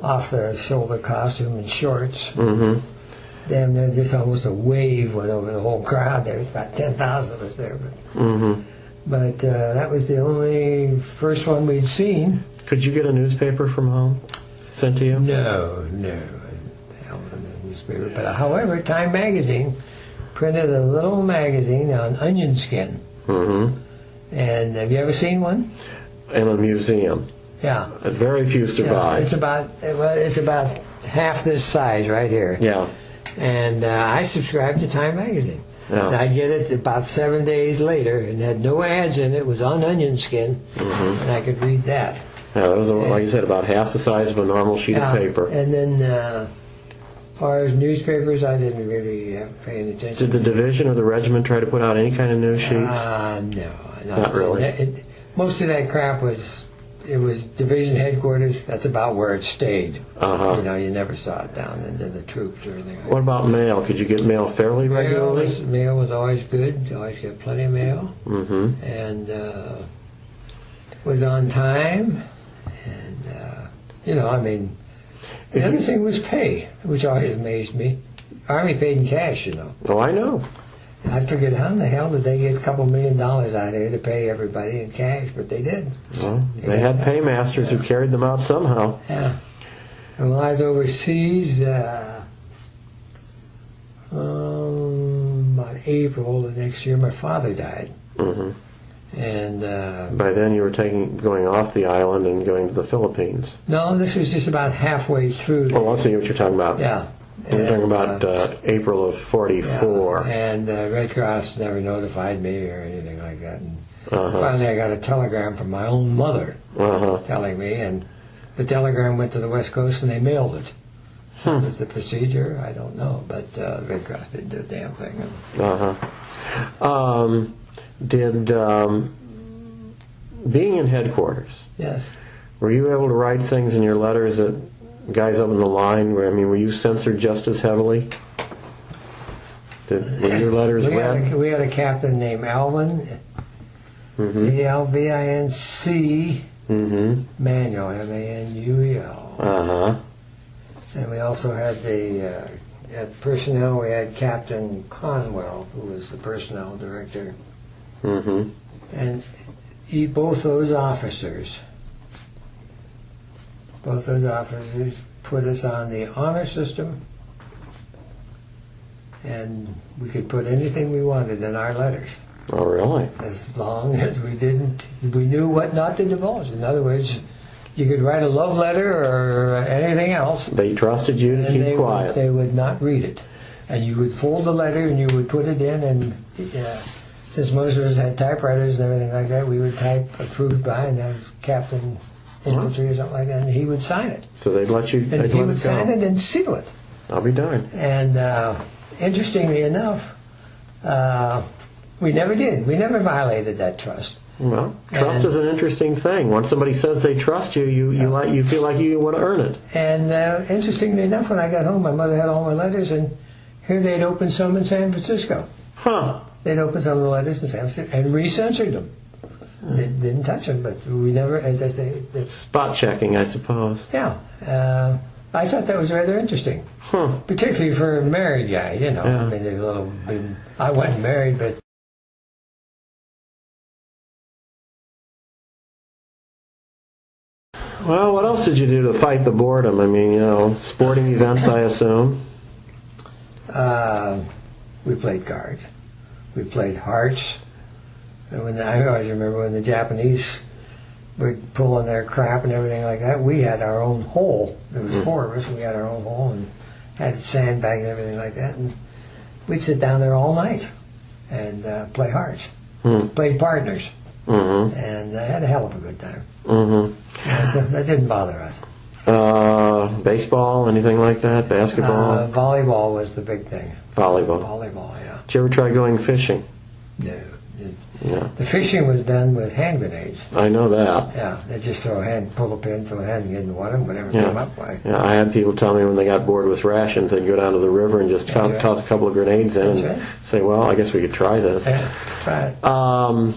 off-the-shoulder costume and shorts. Mm-hmm. Damn, there just almost a wave went over the whole crowd. There was about 10,000 of us there. But that was the only first one we'd seen. Could you get a newspaper from home sent to you? No. Hell, no newspaper. But however, Time Magazine printed a little magazine on onion skin. Mm-hmm. And have you ever seen one? In a museum. Yeah. Very few survive. Yeah, it's about half this size right here. Yeah. And I subscribed to Time Magazine. Yeah. And I'd get it about 7 days later, and had no ads in it. It was on onion skin, and I could read that. Yeah, it was, like you said, about half the size of a normal sheet of paper. And then, as far as newspapers, I didn't really have pay any attention. Did the division or the regiment try to put out any kind of news sheets? No. Not really. Most of that crap was division headquarters. That's about where it stayed. Uh-huh. You know, you never saw it down into the troops or anything like What about mail? Could you get mail fairly regularly? Mail was always good. You always get plenty of mail. Mm-hmm. And was on time. And, the other thing was pay, which always amazed me. Army paid in cash, you know. Oh, I know. I figured, how in the hell did they get a couple $1 million out of here to pay everybody in cash? But they did. Well, they had paymasters who carried them out somehow. Yeah. And when I was overseas, about April the next year, my father died. Mm-hmm. And by then you were going off the island and going to the Philippines. No, this was just about halfway through. Oh, I see what you're talking about. Yeah. You're talking about April of '44. Yeah. And Red Cross never notified me or anything like that. And finally I got a telegram from my own mother telling me, and the telegram went to the West Coast and they mailed it. What was the procedure? I don't know, but Red Cross didn't do a damn thing. Being in headquarters, yes, were you able to write things in your letters that guys up in the line, were you censored just as heavily? Were your letters read? We had a captain named Alvin, A-L-V-I-N-C, Manuel, M-A-N-U-E-L. And we also had at personnel, we had Captain Conwell, who was the personnel director. And both those officers put us on the honor system, and we could put anything we wanted in our letters. Oh, really? As long as we knew what not to divulge. In other words, you could write a love letter or anything else. They trusted you to keep quiet. They would not read it. And you would fold the letter and you would put it in, and since most of us had typewriters and everything like that, we would type approved by and have Captain Infantry or something like that, and he would sign it. So they'd let you And he would sign it and seal it. I'll be darned. And interestingly enough, we never did. We never violated that trust. Well, trust is an interesting thing. Once somebody says they trust you, you feel like you want to earn it. And interestingly enough, when I got home, my mother had all my letters, and here they'd opened some in San Francisco. They'd opened some of the letters in San Francisco and recensored them. They didn't touch them, but we never, as I say... Spot checking, I suppose. Yeah. I thought that was rather interesting. Particularly for a married guy, you know. Yeah. I mean, I wasn't married, but... Well, what else did you do to fight the boredom? I mean, sporting events, I assume. We played cards. We played hearts. And I always remember when the Japanese were pulling their crap and everything like that, we had our own hole. There was four of us. We had our own hole and had sandbag and everything like that. And we'd sit down there all night and play hearts. Played partners. And I had a hell of a good time. So that didn't bother us. Baseball, anything like that? Basketball? Volleyball was the big thing. Volleyball, yeah. Did you ever try going fishing? No. Yeah. The fishing was done with hand grenades. I know that. Yeah, they just throw a hand, pull a pin, throw a hand, and get in the water, and whatever come up. Yeah, I had people tell me when they got bored with rations, they'd go down to the river and just toss a couple of grenades in and say, well, I guess we could try this. Yeah, try it.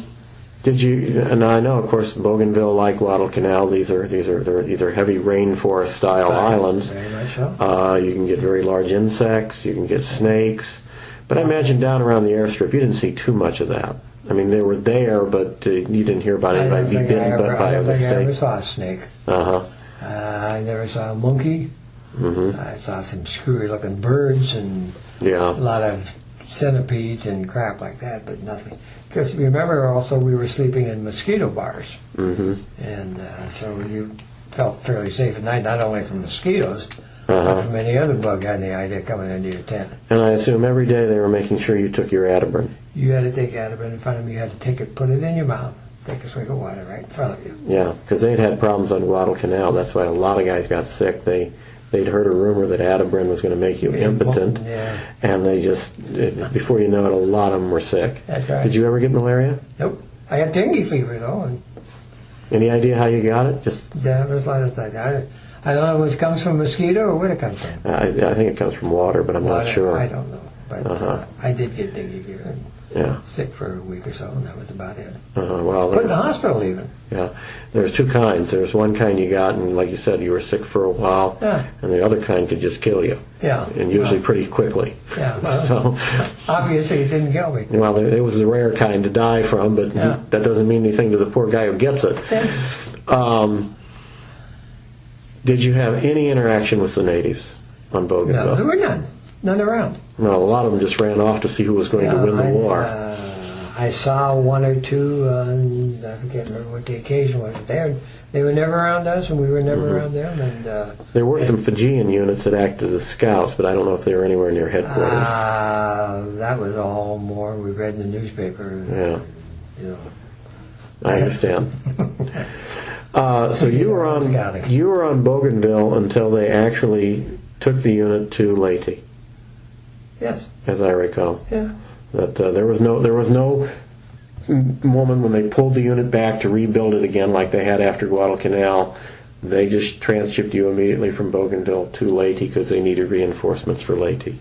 Did you? And I know, of course, Bougainville, like Guadalcanal, these are heavy rainforest style islands. Very much so. You can get very large insects. You can get snakes. But I imagine down around the airstrip, you didn't see too much of that. I mean, they were there, but you didn't hear about anybody being bitten by a snake. I don't think I ever saw a snake. I never saw a monkey. Mm-hmm. I saw some screwy-looking birds and a lot of centipedes and crap like that, but nothing. Because remember, also, we were sleeping in mosquito bars. Mm-hmm. And so you felt fairly safe at night, not only from mosquitoes, but from any other bug had any idea coming into your tent. And I assume every day they were making sure you took your Atibrin. You had to take Atibrin in front of you. You had to take it, put it in your mouth, take a swig of water right in front of you. Yeah, because they'd had problems on Guadalcanal. That's why a lot of guys got sick. They'd heard a rumor that Atibrin was going to make you impotent, and they just, before you know it, a lot of them were sick. That's right. Did you ever get malaria? Nope. I had dengue fever, though. And any idea how you got it? Just as light as that. I don't know if it comes from mosquito or where it comes from. I think it comes from water, but I'm not sure. I don't know. But I did get dengue fever. Sick for a week or so, and that was about it. Well, put in the hospital even. Yeah, there's two kinds. There's one kind you got, and like you said, you were sick for a while, and the other kind could just kill you. Yeah, and usually pretty quickly. Yeah, well, so obviously it didn't kill me. Well, it was the rare kind to die from, but that doesn't mean anything to the poor guy who gets it. Yeah. Did you have any interaction with the natives on Bougainville? No, there were none. None around. No, a lot of them just ran off to see who was going to win the war. I saw one or two, I can't remember what the occasion was, but they were never around us, and we were never around them. And there were some Fijian units that acted as scouts, but I don't know if they were anywhere near headquarters. That was all more we read in the newspaper. Yeah. I understand. So you were on Bougainville until they actually took the unit to Leyte. Yes. As I recall. Yeah. That there was no moment when they pulled the unit back to rebuild it again like they had after Guadalcanal. They just transshipped you immediately from Bougainville to Leyte because they needed reinforcements for Leyte.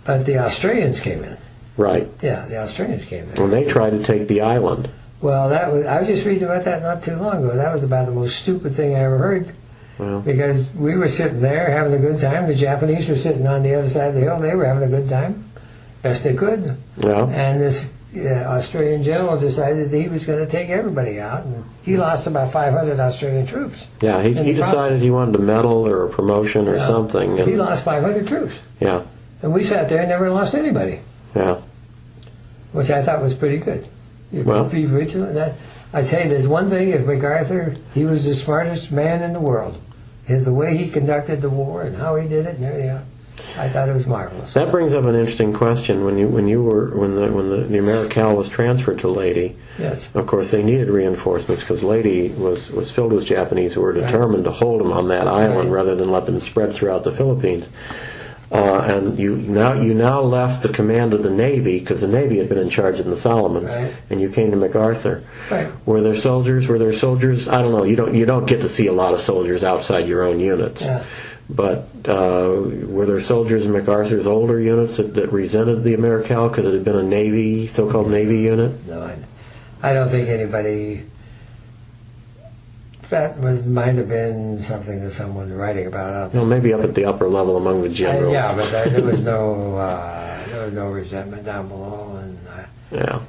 But the Australians came in. Right. Yeah, the Australians came in. And they tried to take the island. Well, I was just reading about that not too long ago. That was about the most stupid thing I ever heard. Well, because we were sitting there having a good time. The Japanese were sitting on the other side of the hill. They were having a good time. Best they could. Yeah. And this Australian general decided that he was going to take everybody out. And he lost about 500 Australian troops. Yeah, he decided he wanted a medal or a promotion or something. And he lost 500 troops. Yeah. And we sat there and never lost anybody. Yeah. Which I thought was pretty good. Be vigilant. I tell you, there's one thing, if MacArthur, he was the smartest man in the world. The way he conducted the war and how he did it and everything, I thought it was marvelous. That brings up an interesting question. When the Americal was transferred to Leyte, yes, of course they needed reinforcements because Leyte was filled with Japanese who were determined to hold them on that island rather than let them spread throughout the Philippines. And you now left the command of the Navy because the Navy had been in charge in the Solomons, and you came to MacArthur. Right. Were there soldiers? I don't know. You don't get to see a lot of soldiers outside your own units. Yeah. But were there soldiers in MacArthur's older units that resented the Americal because it had been a so-called Navy unit? No, I don't think anybody. That might have been something that someone was writing about. Maybe up at the upper level among the generals. But there was no resentment down below, and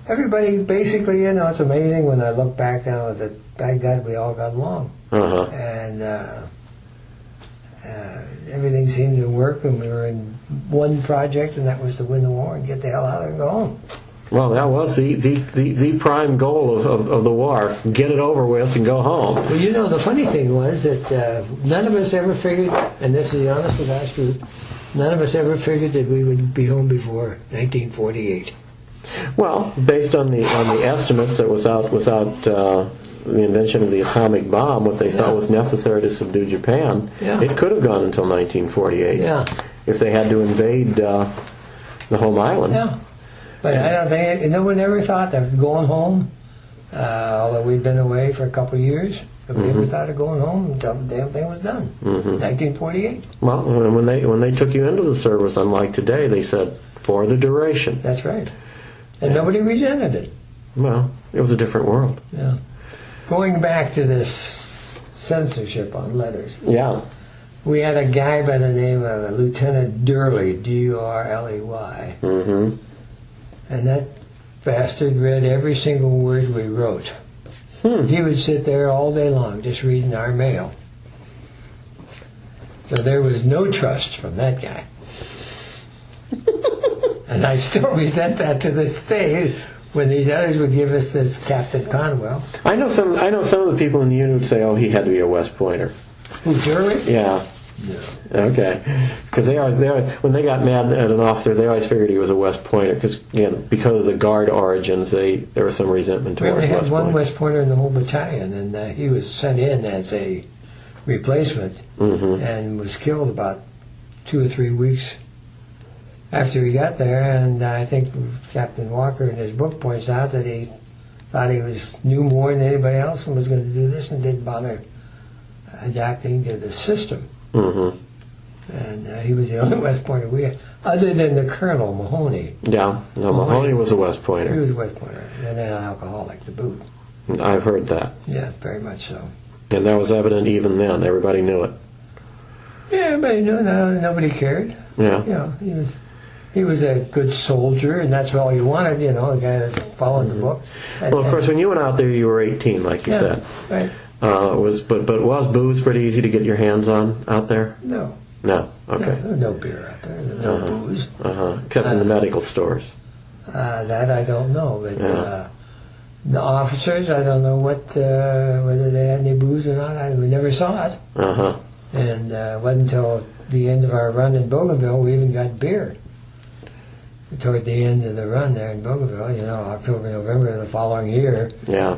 everybody basically, it's amazing when I look back now that by God we all got along, and everything seemed to work, and we were in one project, and that was to win the war and get the hell out of there and go home. Well, that was the prime goal of the war. Get it over with and go home. Well, the funny thing was that none of us ever figured, and this is the honest to God's truth, none of us ever figured that we would be home before 1948. Well, based on the estimates that without the invention of the atomic bomb, what they thought was necessary to subdue Japan, it could have gone until 1948 if they had to invade the home island. Yeah. But I don't think, no one ever thought that going home, although we'd been away for a couple of years, nobody ever thought of going home until the damn thing was done. 1948. Well, when they took you into the service, unlike today, they said, for the duration. That's right. And nobody resented it. Well, it was a different world. Yeah. Going back to this censorship on letters. Yeah. We had a guy by the name of Lieutenant Durley, Durley. And that bastard read every single word we wrote. He would sit there all day long just reading our mail. So there was no trust from that guy. And I still resent that to this day when these others would give us this Captain Conwell. I know some of the people in the unit would say, "Oh, he had to be a West Pointer." Who, Durley? Yeah. No. Okay. Because they always when they got mad at an officer, they always figured he was a West Pointer because of the Guard origins, there was some resentment toward West Point. We only had one West Pointer in the whole battalion, and he was sent in as a replacement and was killed about 2 or 3 weeks after he got there. And I think Captain Walker in his book points out that he thought he knew more than anybody else and was going to do this and didn't bother adapting to the system. And he was the only West Pointer we had, other than the Colonel Mahoney. Yeah, no, Mahoney was a West Pointer. He was a West Pointer, and an alcoholic to boot. I've heard that. Yeah, very much so. And that was evident even then. Everybody knew it. Yeah, everybody knew it. Nobody cared. Yeah. You know, he was a good soldier, and that's all you wanted. You know, the guy that followed the book. Well, of course, when you went out there, you were 18, like you said. Right. Was booze pretty easy to get your hands on out there? No. No. Okay. No, there was no beer out there. No booze. Except in the medical stores. That I don't know, but the officers, I don't know whether they had any booze or not. We never saw it. And it wasn't until the end of our run in Bougainville we even got beer. Toward the end of the run there in Bougainville, October, November of the following year,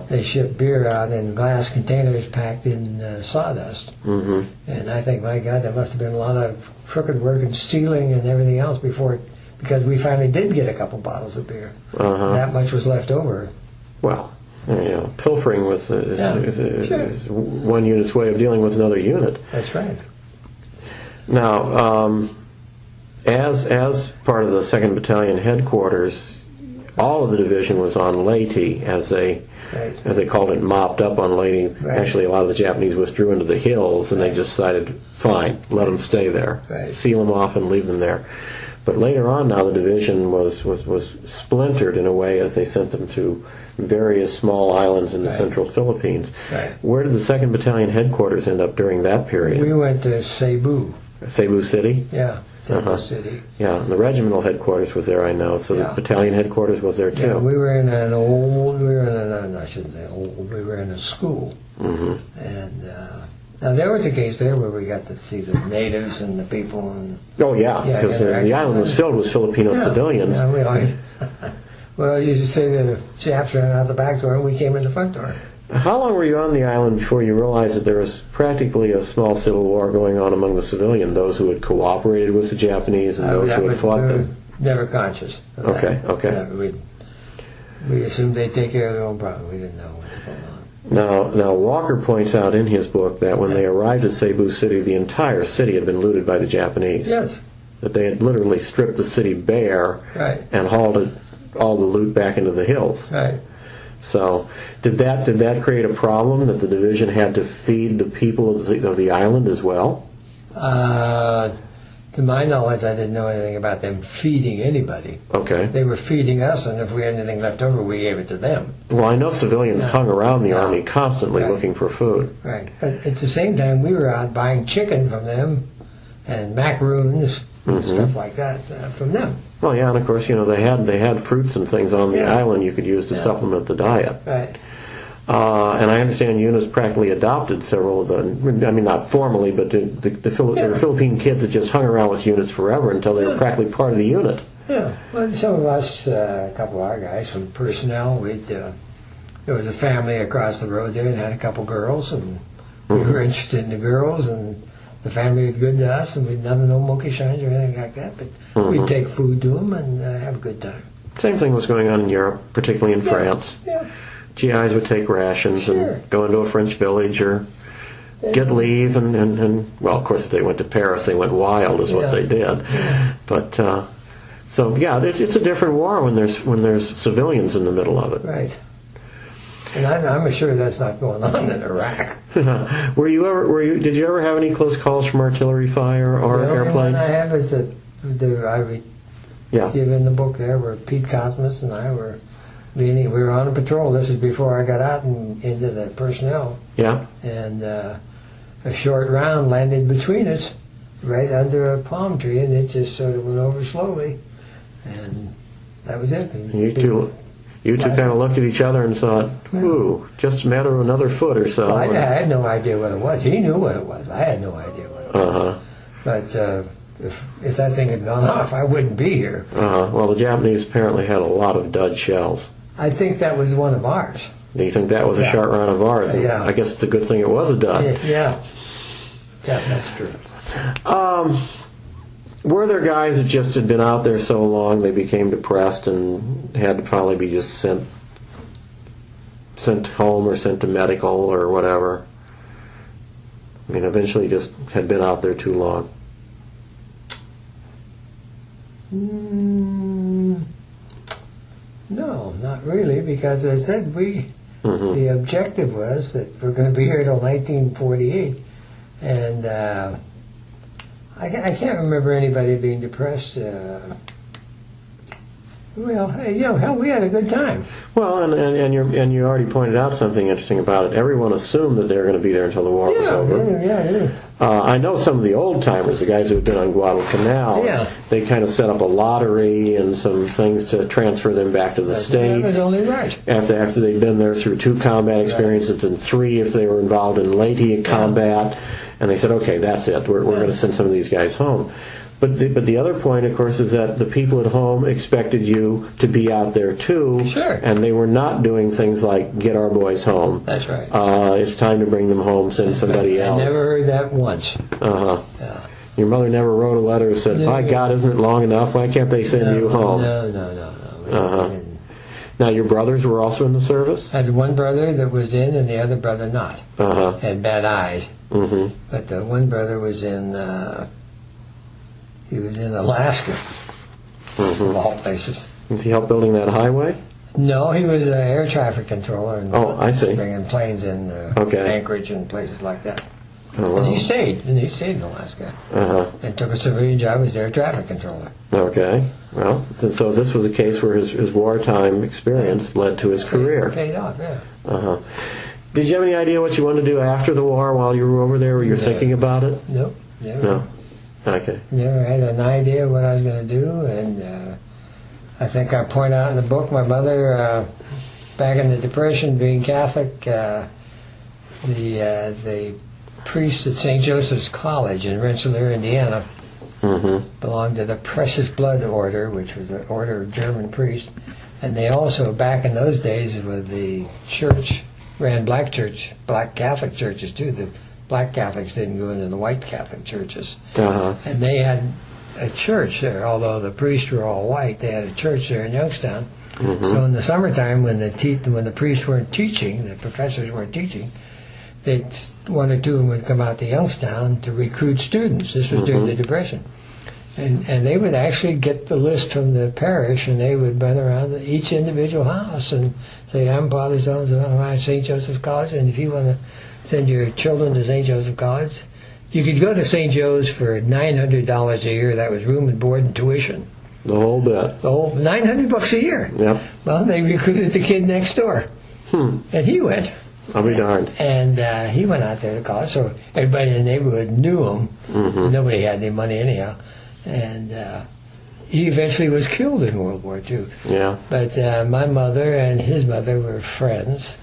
they shipped beer out in glass containers packed in sawdust. And I think, my God, there must have been a lot of crooked work and stealing and everything else because we finally did get a couple bottles of beer. That much was left over. Well, pilfering is one unit's way of dealing with another unit. That's right. Now, as part of the 2nd Battalion headquarters, all of the division was on Leyte, as they called it, mopped up on Leyte. Actually, a lot of the Japanese withdrew into the hills, and they decided, fine, let them stay there, seal them off and leave them there. But later on, now the division was splintered in a way as they sent them to various small islands in the central Philippines. Where did the 2nd Battalion headquarters end up during that period? We went to Cebu. Cebu City? Yeah, Cebu City. Yeah, and the regimental headquarters was there, I know. So the battalion headquarters was there too. Yeah, we were in a school. And now there was a case there where we got to see the natives and the people. Because the island was filled with Filipino civilians. Yeah, we always used to say that the Japs ran out the back door and we came in the front door. How long were you on the island before you realized that there was practically a small civil war going on among the civilians, those who had cooperated with the Japanese and those who had fought them? Never conscious of that. Okay. We assumed they'd take care of their own problem. We didn't know what was going on. Now Walker points out in his book that when they arrived at Cebu City, the entire city had been looted by the Japanese. Yes. That they had literally stripped the city bare and hauled all the loot back into the hills. Right. So, did that create a problem that the division had to feed the people of the island as well? To my knowledge, I didn't know anything about them feeding anybody. Okay. They were feeding us, and if we had anything left over, we gave it to them. Well, I know civilians hung around the army constantly looking for food. Right. But at the same time, we were out buying chicken from them and macaroons and stuff like that from them. Well, yeah, and of course, they had fruits and things on the island you could use to supplement the diet. Right. And I understand units practically adopted several of the, I mean, not formally, but the Philippine kids that just hung around with units forever until they were practically part of the unit. Yeah. Well, some of us, a couple of our guys from personnel, there was a family across the road there and had a couple girls, and we were interested in the girls, and the family was good to us, and we'd never know monkey shines or anything like that, but we'd take food to them and have a good time. Same thing was going on in Europe, particularly in France. Yeah. GIs would take rations and go into a French village or get leave, and well, of course, if they went to Paris, they went wild, is what they did. Yeah. But so yeah, it's a different war when there's civilians in the middle of it. Right. And I'm sure that's not going on in Iraq. Did you ever have any close calls from artillery fire or airplanes? The only one I have is that I give in the book there where Pete Cosmas and I were leading. We were on a patrol. This is before I got out and into the personnel. Yeah. And a short round landed between us, right under a palm tree, and it just sort of went over slowly, and that was it. You two kind of looked at each other and thought, ooh, just a matter of another foot or so. Well, I had no idea what it was. He knew what it was. I had no idea what it was. But if that thing had gone off, I wouldn't be here. Well, the Japanese apparently had a lot of dud shells. I think that was one of ours. Do you think that was a short round of ours? Yeah. I guess it's a good thing it was a dud. Yeah, that's true. Were there guys that just had been out there so long they became depressed and had to probably be just sent home or sent to medical or whatever? I mean, eventually just had been out there too long. No, not really, because as I said, the objective was that we're going to be here till 1948, and I can't remember anybody being depressed. Well, hell, we had a good time. Well, and you already pointed out something interesting about it. Everyone assumed that they were going to be there until the war was over. Yeah. I know some of the old timers, the guys who had been on Guadalcanal. Yeah. They kind of set up a lottery and some things to transfer them back to the States. That was only right. After they'd been there through 2 combat experiences and 3 if they were involved in late combat, and they said, okay, that's it. We're going to send some of these guys home. But the other point, of course, is that the people at home expected you to be out there too. Sure. And they were not doing things like get our boys home. That's right. It's time to bring them home, send somebody else. I never heard that once. Yeah. Your mother never wrote a letter and said, by God, isn't it long enough? Why can't they send you home? No. Now, your brothers were also in the service? I had one brother that was in and the other brother not. Had bad eyes. Mm-hmm. But the one brother was in... He was in Alaska, of all places. Did he help building that highway? No, he was an air traffic controller. And I see. Bringing planes in Anchorage and places like that. Oh, wow. And he stayed in Alaska. And took a civilian job as air traffic controller. Okay. Well, so this was a case where his wartime experience led to his career. Paid off, yeah. Did you have any idea what you wanted to do after the war while you were over there? Were you thinking about it? Nope. No. Okay. Never had an idea what I was going to do, and I think I point out in the book, my mother, back in the Depression, being Catholic, the priest at St. Joseph's College in Rensselaer, Indiana, belonged to the Precious Blood Order, which was an order of German priests, and they also, back in those days, with the church, ran black Catholic churches too. The black Catholics didn't go into the white Catholic churches. And they had a church there, although the priests were all white. They had a church there in Youngstown. So in the summertime, when the priests weren't teaching, the professors weren't teaching, one or two of them would come out to Youngstown to recruit students. This was during the Depression. And they would actually get the list from the parish, and they would run around each individual house and say, I'm Father so-and-so, I'm at St. Joseph's College, and if you want to send your children to St. Joseph College, you could go to St. Joe's for $900 a year. That was room and board and tuition. The whole bit. The whole $900 a year. Yep. Well, they recruited the kid next door, and he went. I'll be darned. And he went out there to college, so everybody in the neighborhood knew him. Nobody had any money anyhow, and he eventually was killed in World War II. Yeah. But my mother and his mother were friends,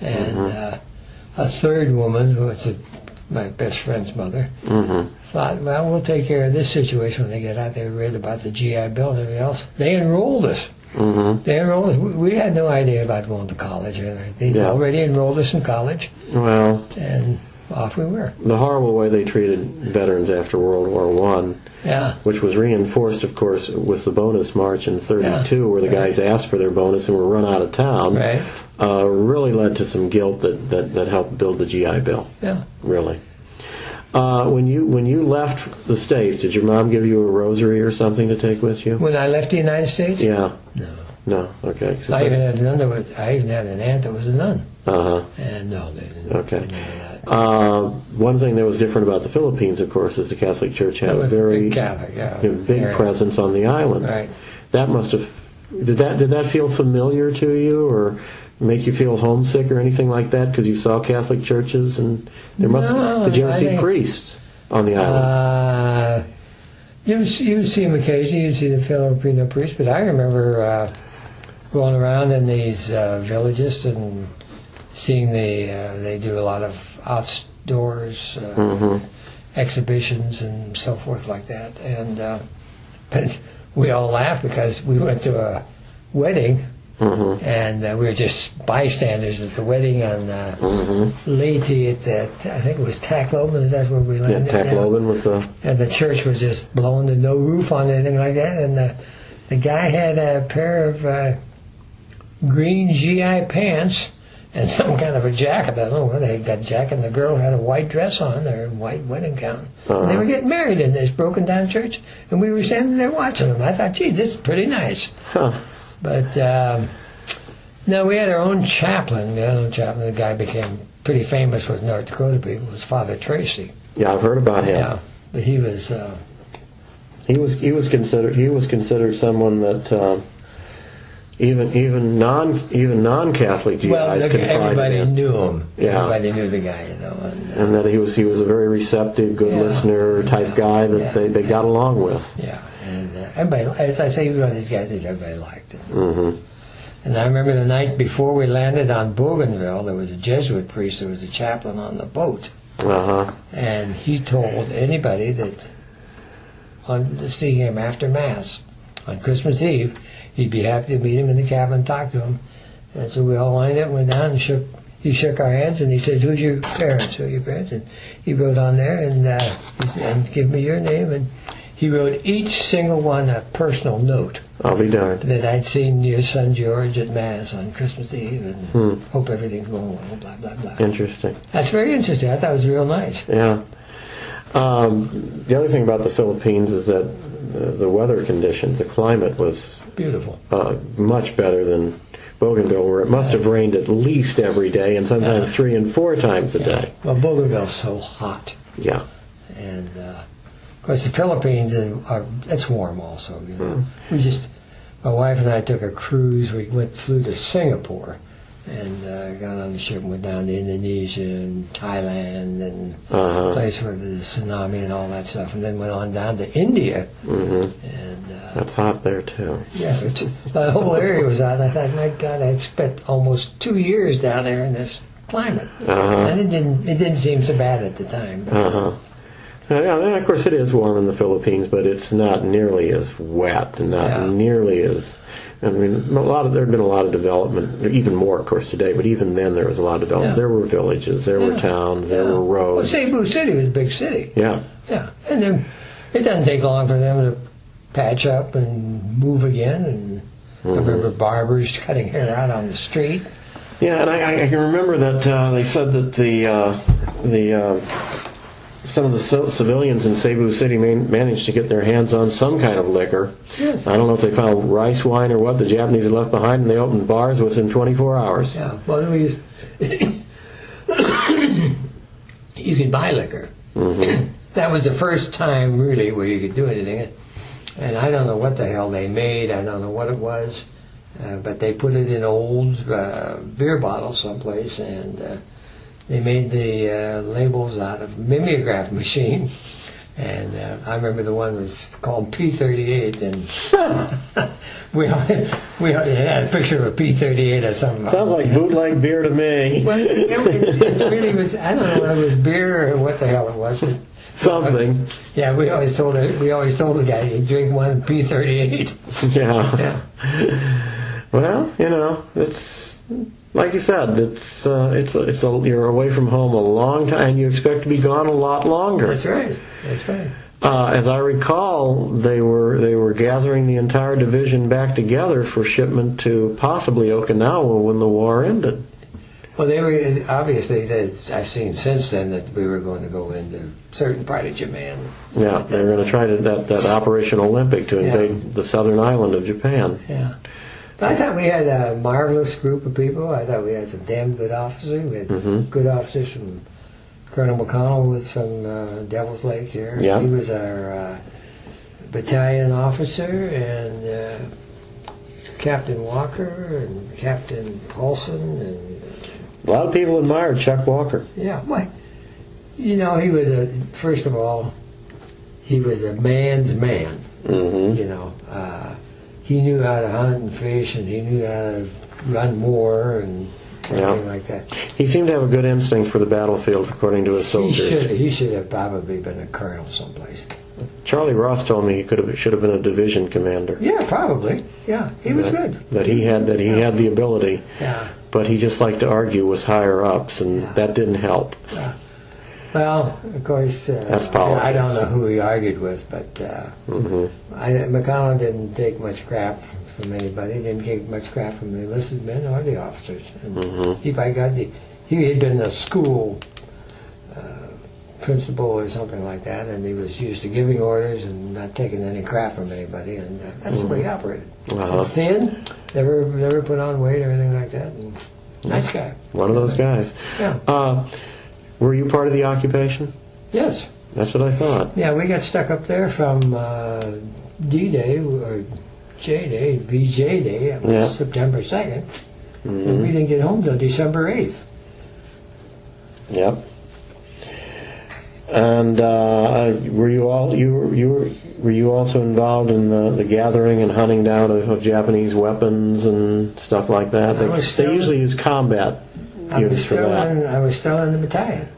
and a third woman, who was my best friend's mother, thought, well, we'll take care of this situation when they get out there. Read about the GI Bill and everything else. They enrolled us. They enrolled us. We had no idea about going to college or anything. They already enrolled us in college. Well, and off we were. The horrible way they treated veterans after World War One, which was reinforced, of course, with the bonus march in '32, where the guys asked for their bonus and were run out of town, really led to some guilt that helped build the GI Bill. Yeah, really. When you left the States, did your mom give you a rosary or something to take with you? When I left the United States? Yeah. No. Okay. So I even had an aunt that was a nun. And no, they didn't. Okay. One thing that was different about the Philippines, of course, is the Catholic Church had a very big presence on the islands. Right. That must have did that feel familiar to you, or make you feel homesick or anything like that because you saw Catholic churches and did you ever see priests on the island? You see them occasionally. You see the Filipino priests, but I remember going around in these villages and seeing they do a lot of outdoors exhibitions and so forth like that. And but we all laughed because we went to a wedding. And we were just bystanders at the wedding on Leyte at that, I think it was Tacloban, is that where we landed? Yeah, Tacloban was and the church was just blown to no roof on anything like that, and the guy had a pair of green GI pants and some kind of a jacket. I don't know whether they got a jacket, and the girl had a white dress on, or a white wedding gown. And they were getting married in this broken down church, and we were standing there watching them. I thought, gee, this is pretty nice. But, no, we had our own chaplain. The guy became pretty famous with North Dakota people. It was Father Tracy. Yeah, I've heard about him. Yeah, but he was considered someone that even non-Catholic GIs everybody knew him. Yeah. Everybody knew the guy, and that he was a very receptive, good listener type guy that they got along with. Yeah. And everybody, as I say, he was one of these guys that everybody liked. And I remember the night before we landed on Bougainville, there was a Jesuit priest who was a chaplain on the boat. And he told anybody that wanted to see him after Mass on Christmas Eve, he'd be happy to meet him in the cabin and talk to him. And so we all lined up, went down, and he shook our hands, and he said, "Who's your parents? Who are your parents?" And he wrote on there, and give me your name, and he wrote each single one a personal note. I'll be darned. That I'd seen your son George at Mass on Christmas Eve, and hope everything's going well, blah, blah, blah. Interesting. That's very interesting. I thought it was real nice. Yeah. The other thing about the Philippines is that the weather conditions, the climate was beautiful. Much better than Bougainville, where it must have rained at least every day, and sometimes 3 and 4 times a day. Well, Bougainville's so hot. Yeah. And of course, the Philippines it's warm also. My wife and I took a cruise. We flew to Singapore, and got on the ship and went down to Indonesia and Thailand and a place where the tsunami and all that stuff, and then went on down to India. And that's hot there too. Yeah, the whole area was hot. I thought, my God, I'd spent almost 2 years down there in this climate, and it didn't seem so bad at the time. Yeah, of course it is warm in the Philippines, but it's not nearly as wet and not nearly as. I mean, there had been a lot of development, even more, of course, today. But even then, there was a lot of development. Yeah. There were villages, there were towns, there were roads. Well, Cebu City was a big city. Yeah. Yeah, and then it doesn't take long for them to patch up and move again. And I remember barbers cutting hair out on the street. Yeah, and I can remember that they said that some of the civilians in Cebu City managed to get their hands on some kind of liquor. Yes. I don't know if they found rice wine or what the Japanese had left behind, and they opened bars within 24 hours. Yeah, well, you could buy liquor. That was the first time, really, where you could do anything. And I don't know what the hell they made. I don't know what it was. But they put it in old beer bottles someplace, and they made the labels out of mimeograph machine, and I remember the one was called P38, and we had a picture of a P38 or something. Sounds like bootleg beer to me. Well, it really was. I don't know whether it was beer or what the hell it was. But, something. Yeah, we always told the guy, you drink one P38. Yeah. Well, like you said, you're away from home a long time, and you expect to be gone a lot longer. That's right. That's right. As I recall, they were gathering the entire division back together for shipment to possibly Okinawa when the war ended. Well, they were obviously. I've seen since then that we were going to go into a certain part of Japan. Yeah, they were going to try that Operation Olympic to invade the southern island of Japan. Yeah. But I thought we had a marvelous group of people. I thought we had some damn good officers. We had good officers from. Colonel McConnell was from Devil's Lake here. Yeah. He was our battalion officer, and Captain Walker and Captain Paulson. And a lot of people admired Chuck Walker. Yeah, well, he was first of all, he was a man's man. Mm-hmm. He knew how to hunt and fish, and he knew how to run war and everything like that. He seemed to have a good instinct for the battlefield, according to his soldiers. He should have probably been a colonel someplace. Charlie Ross told me he should have been a division commander. Yeah, probably. Yeah, he was good. That he had the ability. Yeah. But he just liked to argue with higher ups, and that didn't help. Yeah. Well, of course, that's politics. I don't know who he argued with, but McConnell didn't take much crap from anybody. He didn't take much crap from the enlisted men or the officers. And he had been a school principal or something like that, and he was used to giving orders and not taking any crap from anybody, and that's the way he operated. Thin, never put on weight or anything like that. And nice guy. One of those guys. Yeah. Were you part of the occupation? Yes. That's what I thought. Yeah, we got stuck up there from D-Day, or J-Day, VJ Day, it was September 2nd, and we didn't get home till December 8th. Yep. And were you also involved in the gathering and hunting down of Japanese weapons and stuff like that? They usually use combat units for that. I was still in the battalion.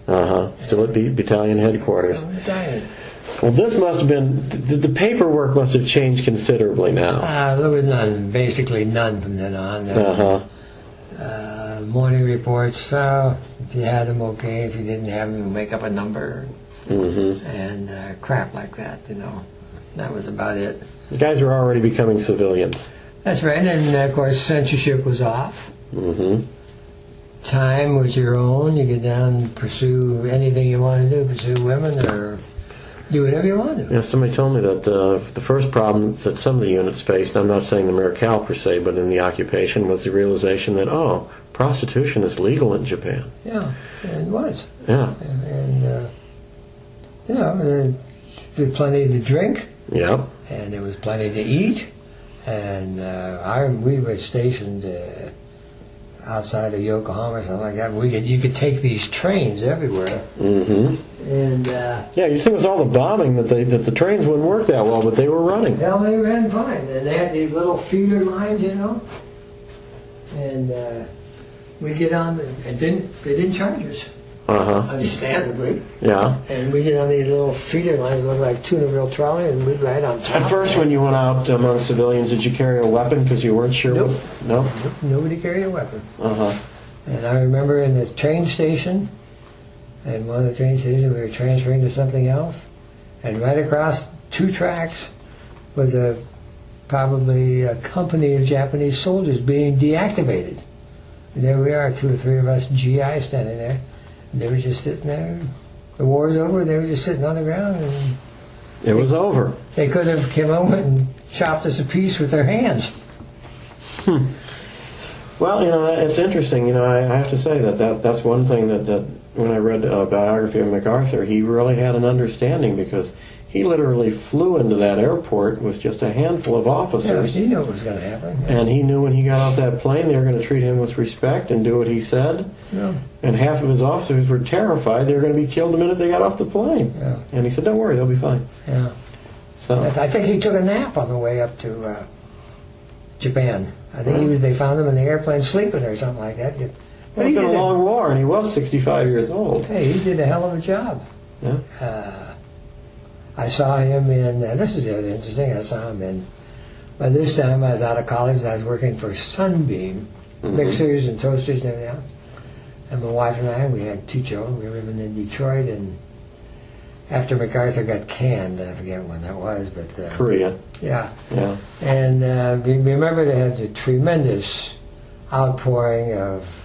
Still at battalion headquarters. Still in the battalion. Well, this must have been the paperwork must have changed considerably now. There was basically none from then on. Morning reports. So if you had them, okay. If you didn't have them, you make up a number. And crap like that. That was about it. The guys were already becoming civilians. That's right. And of course, censorship was off. Time was your own. You could down and pursue anything you want to do. Pursue women or do whatever you want to. Yeah, somebody told me that the first problem that some of the units faced, I'm not saying the Miracal per se, but in the occupation, was the realization that, prostitution is legal in Japan. Yeah, it was. Yeah. And there was plenty to drink. Yep. And there was plenty to eat. And we were stationed outside of Yokohama or something like that. You could take these trains everywhere. And you think it was all the bombing that the trains wouldn't work that well, but they were running. Well, they ran fine, and they had these little feeder lines, and we get on, and they didn't charge us. Understandably. Yeah. And we get on these little feeder lines that look like tuna-reel trolley, and we'd ride on top. At first, when you went out among civilians, did you carry a weapon because you weren't sure? Nope. No? Nobody carried a weapon. And I remember in this train station, and one of the train stations, we were transferring to something else, and right across 2 tracks was probably a company of Japanese soldiers being deactivated. And there we are, 2 or 3 of us GI standing there. And they were just sitting there. The war was over. They were just sitting on the ground. And it was over. They could have come over and chopped us a piece with their hands. Well, it's interesting. I have to say that's one thing that when I read a biography of MacArthur, he really had an understanding, because he literally flew into that airport with just a handful of officers. Yeah, he knew what was going to happen. Yeah. And he knew when he got off that plane they were going to treat him with respect and do what he said. Yeah. And half of his officers were terrified they were going to be killed the minute they got off the plane. Yeah. And he said, "Don't worry, they'll be fine." Yeah. So I think he took a nap on the way up to Japan. I think they found him in the airplane sleeping or something like that. But it's been a long war, and he was 65 years old. Hey, he did a hell of a job. Yeah. I saw him in, this is interesting, I saw him in, by this time I was out of college and I was working for Sunbeam. mixers and toasters and everything else. And my wife and I, we had 2 children. We were living in Detroit, and after MacArthur got canned, I forget when that was, but Korea. Yeah. And we remember they had a tremendous outpouring of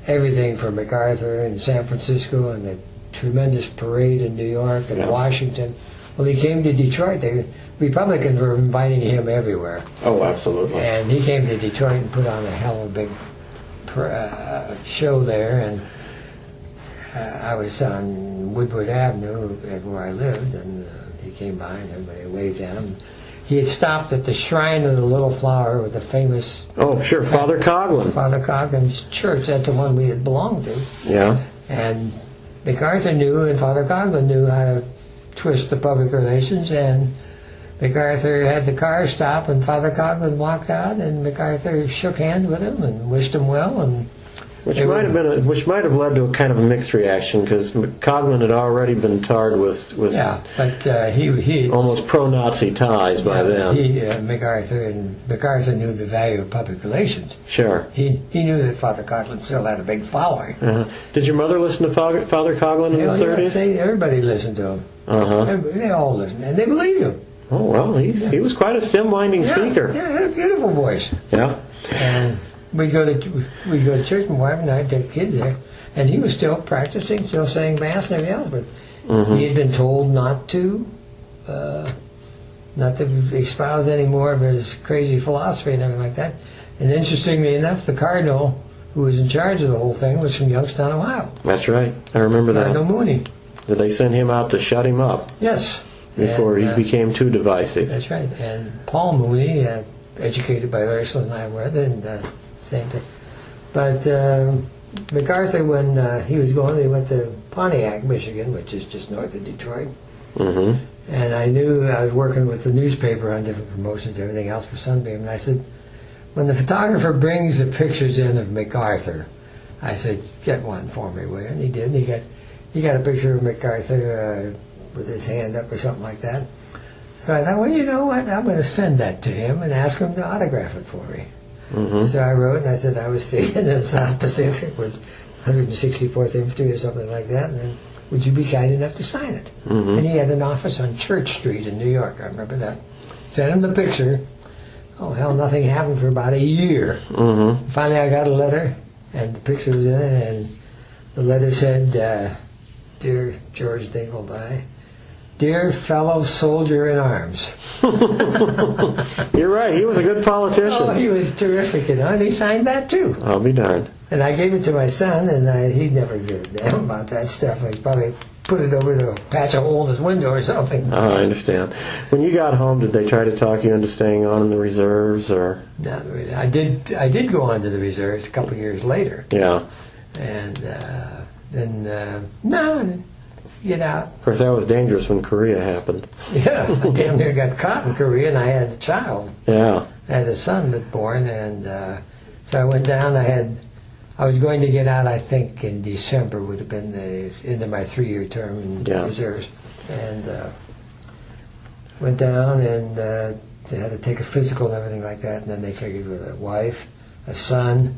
everything for MacArthur in San Francisco, and the tremendous parade in New York and Washington. Well, he came to Detroit. The Republicans were inviting him everywhere. Oh, absolutely. And he came to Detroit and put on a hell of a big show there. And I was on Woodward Avenue where I lived, and he came by and everybody waved at him. He had stopped at the Shrine of the Little Flower with the famous... Oh, sure, Father Coughlin. Father Coughlin's church. That's the one we had belonged to. Yeah. And MacArthur knew, and Father Coughlin knew how to twist the public relations, and MacArthur had the car stop, and Father Coughlin walked out, and MacArthur shook hands with him and wished him well, and which might have led to a kind of a mixed reaction, because Coughlin had already been tarred with but he almost pro-Nazi ties by then. MacArthur knew the value of public relations. Sure. He knew that Father Coughlin still had a big following. Did your mother listen to Father Coughlin in the 30s? Everybody listened to him. They all listened, and they believed him. Oh, well, he was quite a stem-winding speaker. Yeah, he had a beautiful voice. Yeah. And we go to church, my wife and I take kids there, and he was still practicing, still saying Mass and everything else, but he had been told not to espouse any more of his crazy philosophy and everything like that. And interestingly enough, the Cardinal, who was in charge of the whole thing, was from Youngstown, Ohio. That's right. I remember that. Cardinal Mooney. Did they send him out to shut him up? Yes. Before he became too divisive. That's right. And Paul Mooney, educated by Ursula and I were, and same thing. But MacArthur, when he went to Pontiac, Michigan, which is just north of Detroit. And I knew I was working with the newspaper on different promotions and everything else for Sunbeam. And I said, when the photographer brings the pictures in of MacArthur, I said, get one for me, will you? And he did. And he got a picture of MacArthur with his hand up or something like that. So I thought, well, you know what? I'm going to send that to him and ask him to autograph it for me. So I wrote, and I said I was stationed in the South Pacific with 164th Infantry or something like that, and then would you be kind enough to sign it? And he had an office on Church Street in New York. I remember that. Sent him the picture. Oh, hell, nothing happened for about a year. Finally, I got a letter, and the picture was in it, and the letter said, Dear George Dingledy, dear fellow soldier in arms. You're right, he was a good politician. Oh, he was terrific, and he signed that too. I'll be darned. And I gave it to my son, and he'd never give a damn about that stuff. He probably put it over to patch a hole in his window or something. Oh, I understand. When you got home, did they try to talk you into staying on in the reserves, or? Not really. I did go on to the reserves a couple of years later. Yeah. And then, no, get out. Of course, that was dangerous when Korea happened. Yeah, I damn near got caught in Korea, and I had a child. Yeah. I had a son that was born, and so I went down. I was going to get out, I think, in December, would have been the end of my 3-year term in reserves. And went down, and they had to take a physical and everything like that, and then they figured with a wife, a son,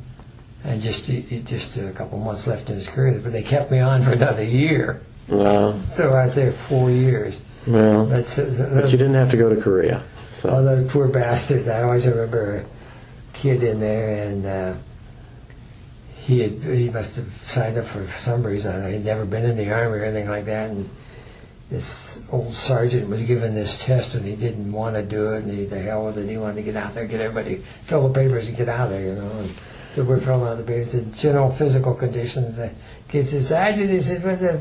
and just a couple months left in his career. But they kept me on for another year. Wow. So I was there 4 years. Well, but you didn't have to go to Korea. So. Oh, those poor bastards. I always remember a kid in there, and he must have signed up for some reason. He'd never been in the Army or anything like that, and this old sergeant was given this test, and he didn't want to do it, and the hell with it. He wanted to get out there, get everybody, fill the papers and get out of there, you know. And so we're filling out the papers. The general physical conditions. The kid says, Sergeant, he says, what's the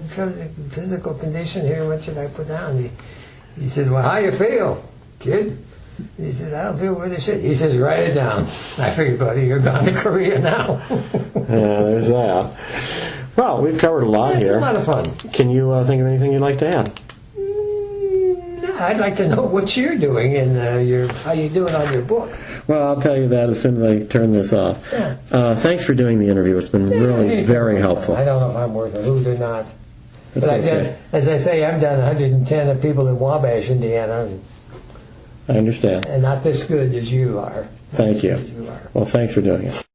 physical condition here? What should I put down? He says, well, how you feel, kid? He says, I don't feel worth a shit. He says, write it down. I figured, buddy, you're gone to Korea now. Yeah, there's that. Well, we've covered a lot here. It's a lot of fun. Can you think of anything you'd like to add? No, I'd like to know what you're doing and how you do it on your book. Well, I'll tell you that as soon as I turn this off. Yeah. Thanks for doing the interview. It's been really very helpful. I don't know if I'm worth a hoot or not. That's but okay. As I say, I've done 110 of people in Wabash, Indiana. I understand. And not this good as you are. Thank you. Well, thanks for doing it.